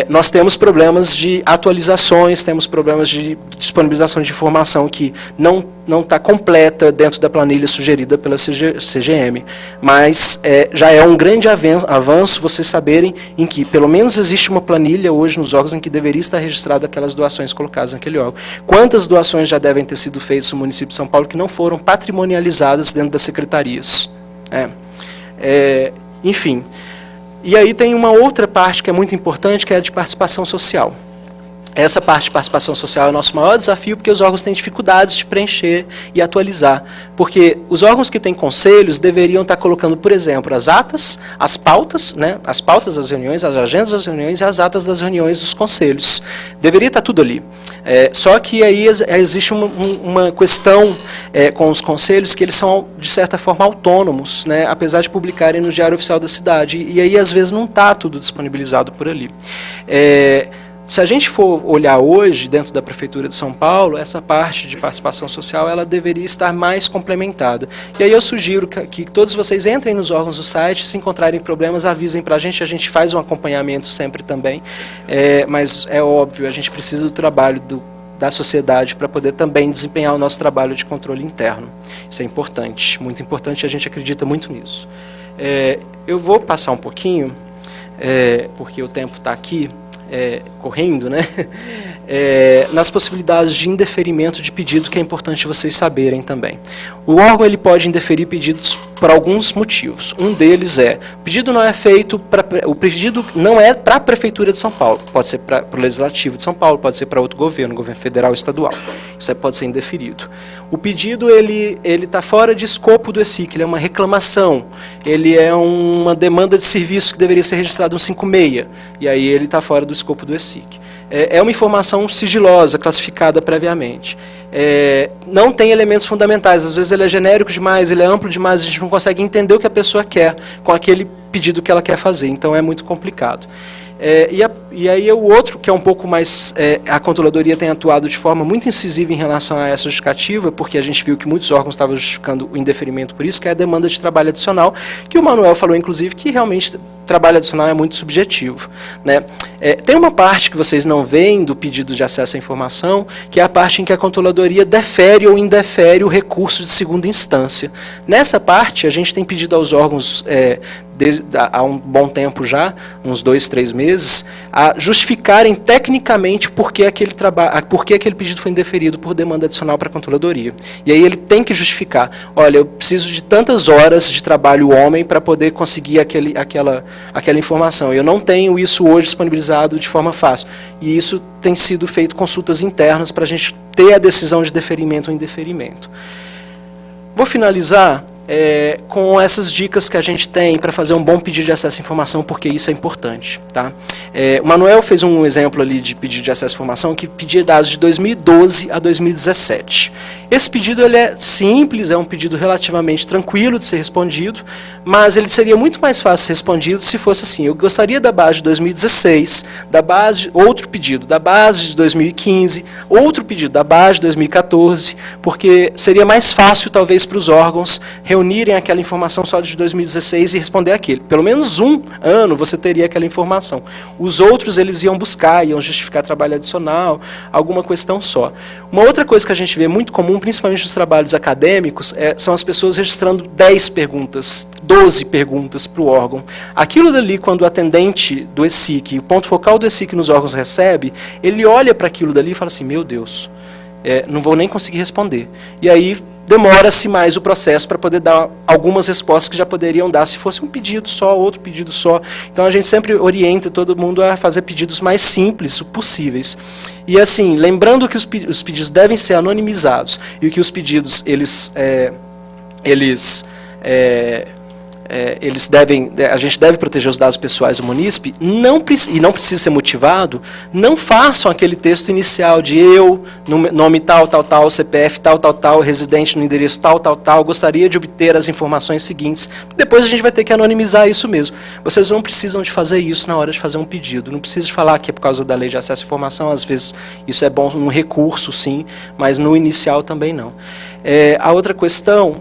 Nós temos problemas de atualizações, temos problemas de disponibilização de informação que não está completa dentro da planilha sugerida pela CGM, mas já é um grande avanço vocês saberem em que pelo menos existe uma planilha hoje nos órgãos em que deveria estar registrada aquelas doações colocadas naquele órgão. Quantas doações já devem ter sido feitas no município de São Paulo que não foram patrimonializadas dentro das secretarias? Enfim. E aí tem uma outra parte que é muito importante, que é a de participação social. Essa parte de participação social é o nosso maior desafio, porque os órgãos têm dificuldades de preencher e atualizar. Porque os órgãos que têm conselhos deveriam estar colocando, por exemplo, as atas, as pautas, né, as pautas das reuniões, as agendas das reuniões e as atas das reuniões dos conselhos. Deveria estar tudo ali. Só que aí existe uma questão com os conselhos que eles são, de certa forma, autônomos, né, apesar de publicarem no Diário Oficial da cidade. E aí, às vezes, não está tudo disponibilizado por ali. Se a gente for olhar hoje, dentro da Prefeitura de São Paulo, essa parte de participação social, ela deveria estar mais complementada. E aí eu sugiro que todos vocês entrem nos órgãos do site, se encontrarem problemas, avisem para a gente faz um acompanhamento sempre também, mas é óbvio, a gente precisa do trabalho da sociedade para poder também desempenhar o nosso trabalho de controle interno. Isso é importante, muito importante, e a gente acredita muito nisso. Eu vou passar um pouquinho, porque o tempo está aqui, correndo, né? Nas possibilidades de indeferimento de pedido, que é importante vocês saberem também. O órgão ele pode indeferir pedidos por alguns motivos. Um deles o pedido não é feito o pedido não é para a Prefeitura de São Paulo, pode ser para o Legislativo de São Paulo, pode ser para outro governo federal ou estadual. Isso aí pode ser indeferido. O pedido ele está fora de escopo do ESIC, ele é uma reclamação, ele é uma demanda de serviço que deveria ser registrado no 56, e aí ele está fora do escopo do ESIC. É uma informação sigilosa, classificada previamente. Não tem elementos fundamentais, às vezes ele é genérico demais, ele é amplo demais, a gente não consegue entender o que a pessoa quer com aquele pedido que ela quer fazer, então é muito complicado. E aí o outro, que é um pouco mais... a Controladoria tem atuado de forma muito incisiva em relação a essa justificativa, porque a gente viu que muitos órgãos estavam justificando o indeferimento por isso, que é a demanda de trabalho adicional, que o Manuel falou, inclusive, que realmente trabalho adicional é muito subjetivo. Né? Tem uma parte que vocês não veem do pedido de acesso à informação, que é a parte em que a controladoria defere ou indefere o recurso de segunda instância. Nessa parte, a gente tem pedido aos órgãos, há um bom tempo já, uns 2, 3 meses, a justificarem tecnicamente por que aquele pedido foi indeferido por demanda adicional para a controladoria. E aí ele tem que justificar, olha, eu preciso de tantas horas de trabalho homem para poder conseguir aquela informação. Eu não tenho isso hoje disponibilizado de forma fácil. E isso tem sido feito consultas internas para a gente ter a decisão de deferimento ou indeferimento. Vou finalizar com essas dicas que a gente tem para fazer um bom pedido de acesso à informação, porque isso é importante. Tá? O Manuel fez um exemplo ali de pedido de acesso à informação que pedia dados de 2012 a 2017. Esse pedido ele é simples, é um pedido relativamente tranquilo de ser respondido, mas ele seria muito mais fácil de ser respondido se fosse assim, eu gostaria da base de 2016, outro pedido da base de 2015, outro pedido da base de 2014, porque seria mais fácil talvez para os órgãos reunirem aquela informação só de 2016 e responder aquele. Pelo menos um ano você teria aquela informação. Os outros eles iam buscar, iam justificar trabalho adicional, alguma questão só. Uma outra coisa que a gente vê muito comum, principalmente nos trabalhos acadêmicos, são as pessoas registrando 10 perguntas, 12 perguntas para o órgão. Aquilo dali, quando o atendente do ESIC, o ponto focal do ESIC nos órgãos recebe, ele olha para aquilo dali e fala assim, meu Deus, não vou nem conseguir responder. E aí demora-se mais o processo para poder dar algumas respostas que já poderiam dar se fosse um pedido só, outro pedido só. Então a gente sempre orienta todo mundo a fazer pedidos mais simples possíveis. E assim, lembrando que os pedidos devem ser anonimizados e que os pedidos a gente deve proteger os dados pessoais do munícipe, e não precisa ser motivado, não façam aquele texto inicial de eu, nome tal, tal, tal, CPF tal, tal, tal, residente no endereço tal, tal, tal, gostaria de obter as informações seguintes. Depois a gente vai ter que anonimizar isso mesmo. Vocês não precisam de fazer isso na hora de fazer um pedido. Não precisa de falar que é por causa da lei de acesso à informação, às vezes isso é bom no recurso, sim, mas no inicial também não. A outra questão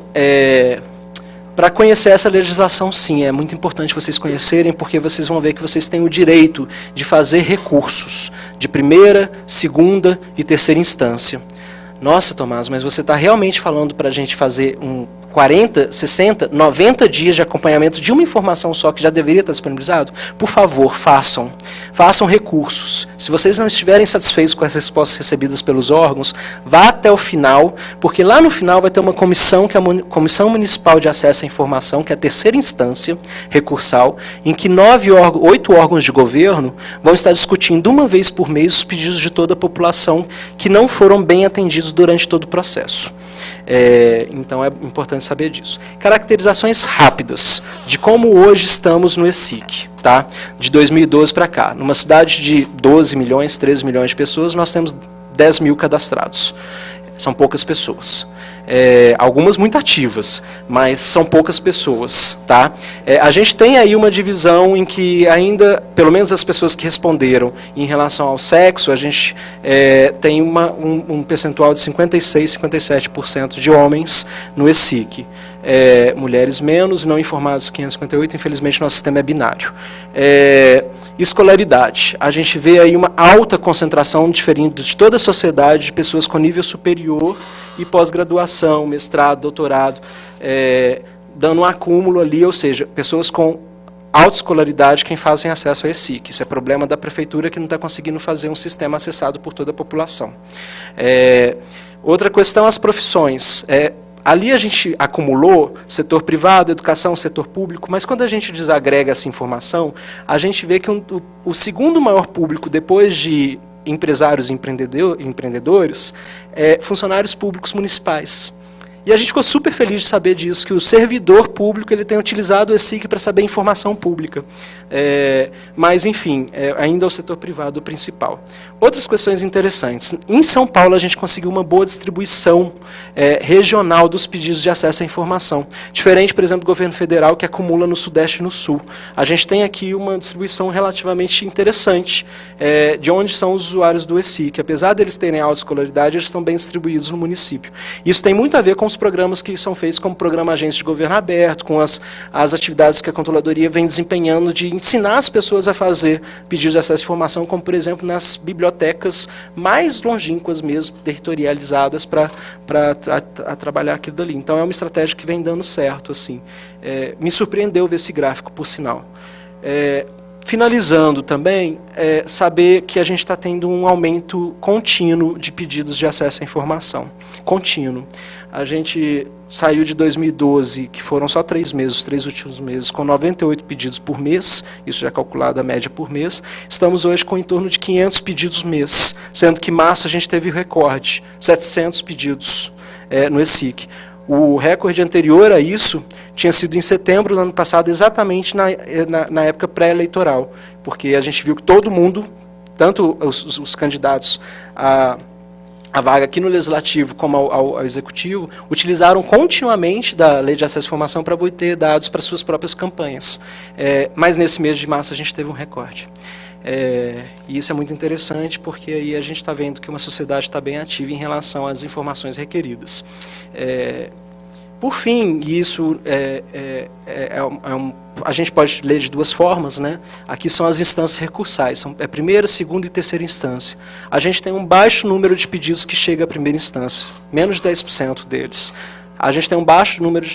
para conhecer essa legislação, sim, é muito importante vocês conhecerem, porque vocês vão ver que vocês têm o direito de fazer recursos de primeira, segunda e terceira instância. Nossa, Tomás, mas você está realmente falando para a gente fazer 40, 60, 90 dias de acompanhamento de uma informação só que já deveria estar disponibilizado? Por favor, façam. Façam recursos. Se vocês não estiverem satisfeitos com as respostas recebidas pelos órgãos, vá até o final, porque lá no final vai ter uma comissão, que é a Comissão Municipal de Acesso à Informação, que é a terceira instância recursal, em que 8 órgãos de governo vão estar discutindo uma vez por mês os pedidos de toda a população que não foram bem atendidos durante todo o processo. Então é importante saber disso. Caracterizações rápidas de como hoje estamos no ESIC, tá? De 2012 para cá. Numa cidade de 12 milhões, 13 milhões de pessoas, nós temos 10 mil cadastrados. São poucas pessoas. Algumas muito ativas, mas são poucas pessoas. Tá? A gente tem aí uma divisão em que ainda, pelo menos as pessoas que responderam em relação ao sexo, a gente tem um percentual de 56%, 57% de homens no ESIC. Mulheres menos, não informados 558, infelizmente nosso sistema é binário. Escolaridade, a gente vê aí uma alta concentração diferente de toda a sociedade de pessoas com nível superior e pós-graduação, mestrado, doutorado, dando um acúmulo ali, ou seja, pessoas com alta escolaridade quem fazem acesso ao ESIC. Isso é problema da prefeitura que não está conseguindo fazer um sistema acessado por toda a população. Outra questão, as profissões. Ali a gente acumulou setor privado, educação, setor público, mas quando a gente desagrega essa informação, a gente vê que o segundo maior público, depois de empresários e empreendedores, é funcionários públicos municipais. E a gente ficou super feliz de saber disso, que o servidor público ele tem utilizado o ESIC para saber informação pública. Mas, enfim, ainda é o setor privado o principal. Outras questões interessantes. Em São Paulo, a gente conseguiu uma boa distribuição regional dos pedidos de acesso à informação. Diferente, por exemplo, do governo federal, que acumula no Sudeste e no Sul. A gente tem aqui uma distribuição relativamente interessante de onde são os usuários do ESIC. Apesar deles terem alta escolaridade, eles estão bem distribuídos no município. Isso tem muito a ver com os programas que são feitos como programa Agência de Governo Aberto, com as atividades que a Controladoria vem desempenhando de ensinar as pessoas a fazer pedidos de acesso à informação, como, por exemplo, nas bibliotecas mais longínquas mesmo, territorializadas, para trabalhar aquilo dali. Então, é uma estratégia que vem dando certo, assim. Me surpreendeu ver esse gráfico, por sinal. Finalizando também, saber que a gente está tendo um aumento contínuo de pedidos de acesso à informação. Contínuo. A gente saiu de 2012, que foram só 3 meses, os 3 últimos meses, com 98 pedidos por mês, isso já é calculado a média por mês. Estamos hoje com em torno de 500 pedidos mês, sendo que em março a gente teve o recorde, 700 pedidos no ESIC. O recorde anterior a isso tinha sido em setembro do ano passado, exatamente na época pré-eleitoral, porque a gente viu que todo mundo, tanto os candidatos a vaga aqui no Legislativo como ao Executivo, utilizaram continuamente da Lei de Acesso à Informação para obter dados para suas próprias campanhas. Mas nesse mês de março a gente teve um recorde. E isso é muito interessante, porque aí a gente está vendo que uma sociedade está bem ativa em relação às informações requeridas. Por fim, isso a gente pode ler de 2 formas, né? Aqui são as instâncias recursais, são primeira, segunda e terceira instância. A gente tem um baixo número de pedidos que chega à primeira instância, menos de 10% deles. A gente tem um baixo número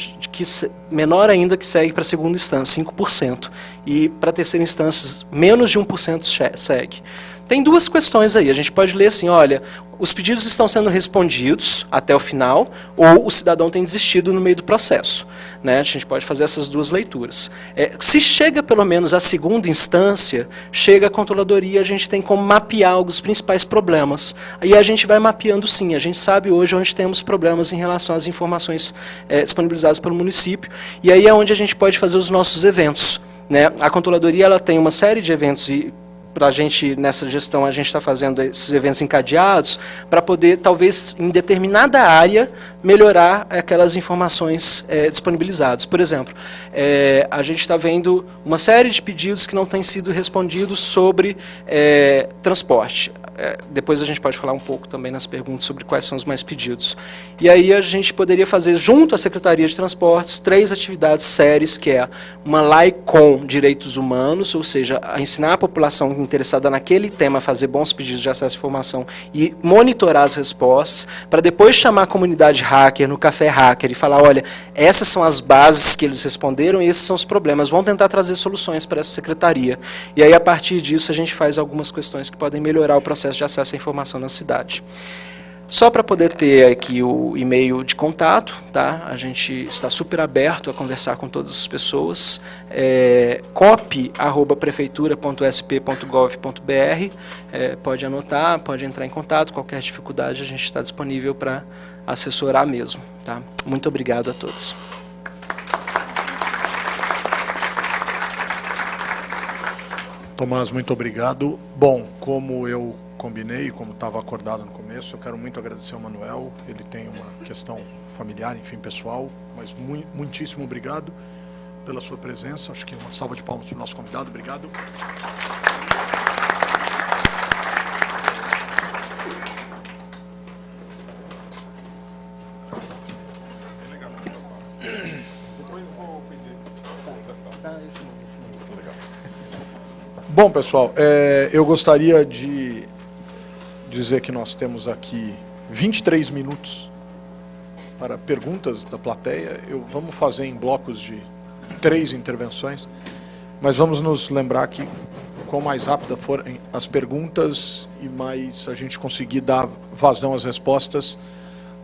menor ainda que segue para a segunda instância, 5%. E para a terceira instância, menos de 1% segue. Tem 2 questões aí. A gente pode ler assim, olha, os pedidos estão sendo respondidos até o final, ou o cidadão tem desistido no meio do processo. Né? A gente pode fazer essas 2 leituras. Se chega pelo menos à segunda instância, chega a Controladoria, a gente tem como mapear os principais problemas. Aí a gente vai mapeando sim, a gente sabe hoje onde temos problemas em relação às informações disponibilizadas pelo município, e aí é onde a gente pode fazer os nossos eventos. Né? A Controladoria ela tem uma série de eventos e para a gente, nessa gestão, a gente está fazendo esses eventos encadeados para poder, talvez, em determinada área, melhorar aquelas informações disponibilizadas. Por exemplo, a gente está vendo uma série de pedidos que não têm sido respondidos sobre transporte. Depois a gente pode falar um pouco também nas perguntas sobre quais são os mais pedidos. E aí a gente poderia fazer, junto à Secretaria de Transportes, 3 atividades sérias, que é uma LAICOM Direitos Humanos, ou seja, a ensinar a população interessada naquele tema a fazer bons pedidos de acesso à informação e monitorar as respostas, para depois chamar a comunidade hacker no Café Hacker e falar, olha, essas são as bases que eles responderam e esses são os problemas, vão tentar trazer soluções para essa secretaria. E aí, a partir disso, a gente faz algumas questões que podem melhorar o processo de acesso à informação na cidade. Só para poder ter aqui o e-mail de contato, tá? A gente está super aberto a conversar com todas as pessoas. cop@prefeitura.sp.gov.br, pode anotar, pode entrar em contato, qualquer dificuldade a gente está disponível para assessorar mesmo. Tá? Muito obrigado a todos. Tomás, muito obrigado. Bom, como eu combinei, como estava acordado no começo, eu quero muito agradecer ao Manuel, ele tem uma questão familiar, enfim, pessoal, mas muitíssimo obrigado pela sua presença, acho que uma salva de palmas para o nosso convidado, obrigado. Bom, pessoal, eu gostaria de dizer que nós temos aqui 23 minutos para perguntas da plateia. Vamos fazer em blocos de 3 intervenções, mas vamos nos lembrar que quanto mais rápida forem as perguntas e mais a gente conseguir dar vazão às respostas,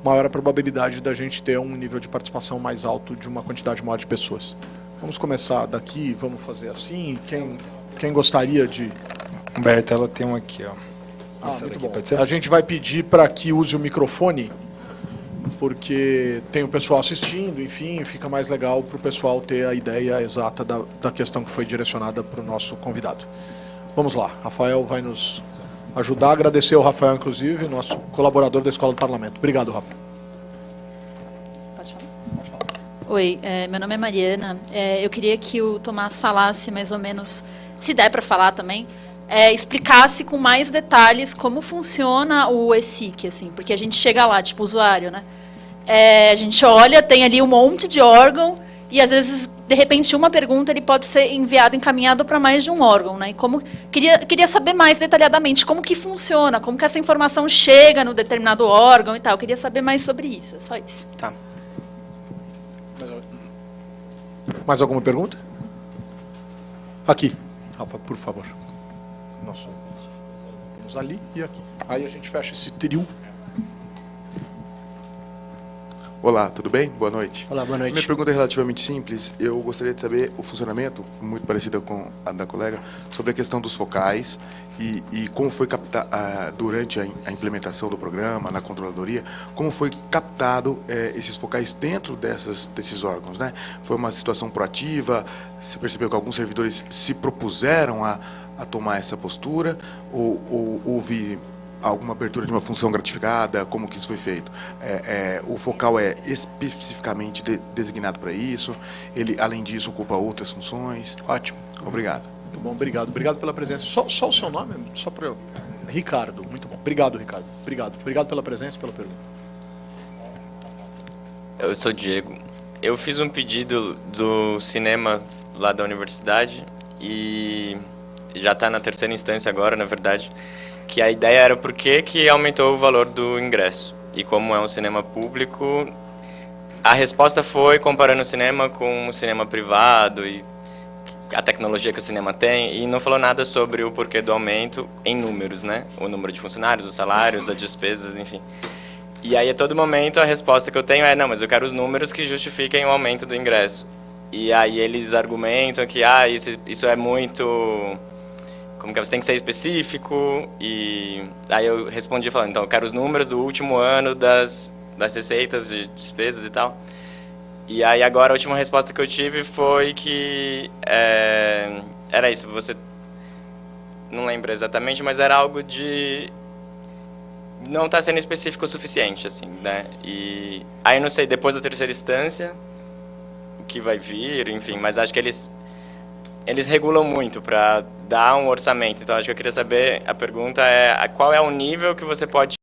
maior a probabilidade da gente ter um nível de participação mais alto de uma quantidade maior de pessoas. Vamos começar daqui, vamos fazer assim. Quem gostaria de... Humberto, ela tem um aqui, ó. Muito bom. A gente vai pedir para que use o microfone, porque tem o pessoal assistindo, enfim, fica mais legal para o pessoal ter a ideia exata da questão que foi direcionada para o nosso convidado. Vamos lá, Rafael vai nos ajudar. Agradecer ao Rafael, inclusive, nosso colaborador da Escola do Parlamento. Obrigado, Rafa. Pode falar? Oi, meu nome é Mariana. Eu queria que o Tomás falasse mais ou menos, se der para falar também, explicasse com mais detalhes como funciona o ESIC, assim, porque a gente chega lá, tipo, usuário, né? A gente olha, tem ali um monte de órgão e às vezes, de repente, uma pergunta ele pode ser encaminhado para mais de um órgão, né? E queria saber mais detalhadamente como que funciona, como que essa informação chega no determinado órgão e tal. Eu queria saber mais sobre isso, é só isso. Tá. Mais alguma pergunta? Aqui, Rafa, por favor. Nossa. Temos ali e aqui. Aí a gente fecha esse trio. Olá, tudo bem? Boa noite. Olá, boa noite. Minha pergunta é relativamente simples. Eu gostaria de saber o funcionamento, muito parecido com a da colega, sobre a questão dos focais e como foi captado, durante a implementação do programa, na controladoria, como foi captado esses focais dentro desses órgãos, né? Foi uma situação proativa? Você percebeu que alguns servidores se propuseram a tomar essa postura? Ou houve alguma abertura de uma função gratificada? Como que isso foi feito? O focal é especificamente designado para isso? Ele, além disso, ocupa outras funções? Ótimo. Obrigado. Muito bom, obrigado. Obrigado pela presença. Só o seu nome? Só para eu... Ricardo, muito bom. Obrigado, Ricardo. Obrigado pela presença e pela pergunta. Eu sou Diego. Eu fiz um pedido do cinema lá da universidade e já está na terceira instância agora, na verdade, que a ideia era por que aumentou o valor do ingresso. E como é um cinema público, a resposta foi comparando o cinema com o cinema privado e a tecnologia que o cinema tem, e não falou nada sobre o porquê do aumento em números, né? O número de funcionários, os salários, as despesas, enfim. E aí, a todo momento, a resposta que eu tenho é, não, mas eu quero os números que justifiquem o aumento do ingresso. E aí eles argumentam que, isso é muito... Como que você tem que ser específico, e aí eu respondi falando, então eu quero os números do último ano das receitas de despesas e tal. E aí agora a última resposta que eu tive foi que era isso, você não lembro exatamente, mas era algo de não estar sendo específico o suficiente, assim, né? E aí não sei, depois da terceira instância, o que vai vir, enfim, mas acho que eles regulam muito para dar um orçamento. Então acho que eu queria saber, a pergunta é qual é o nível que você pode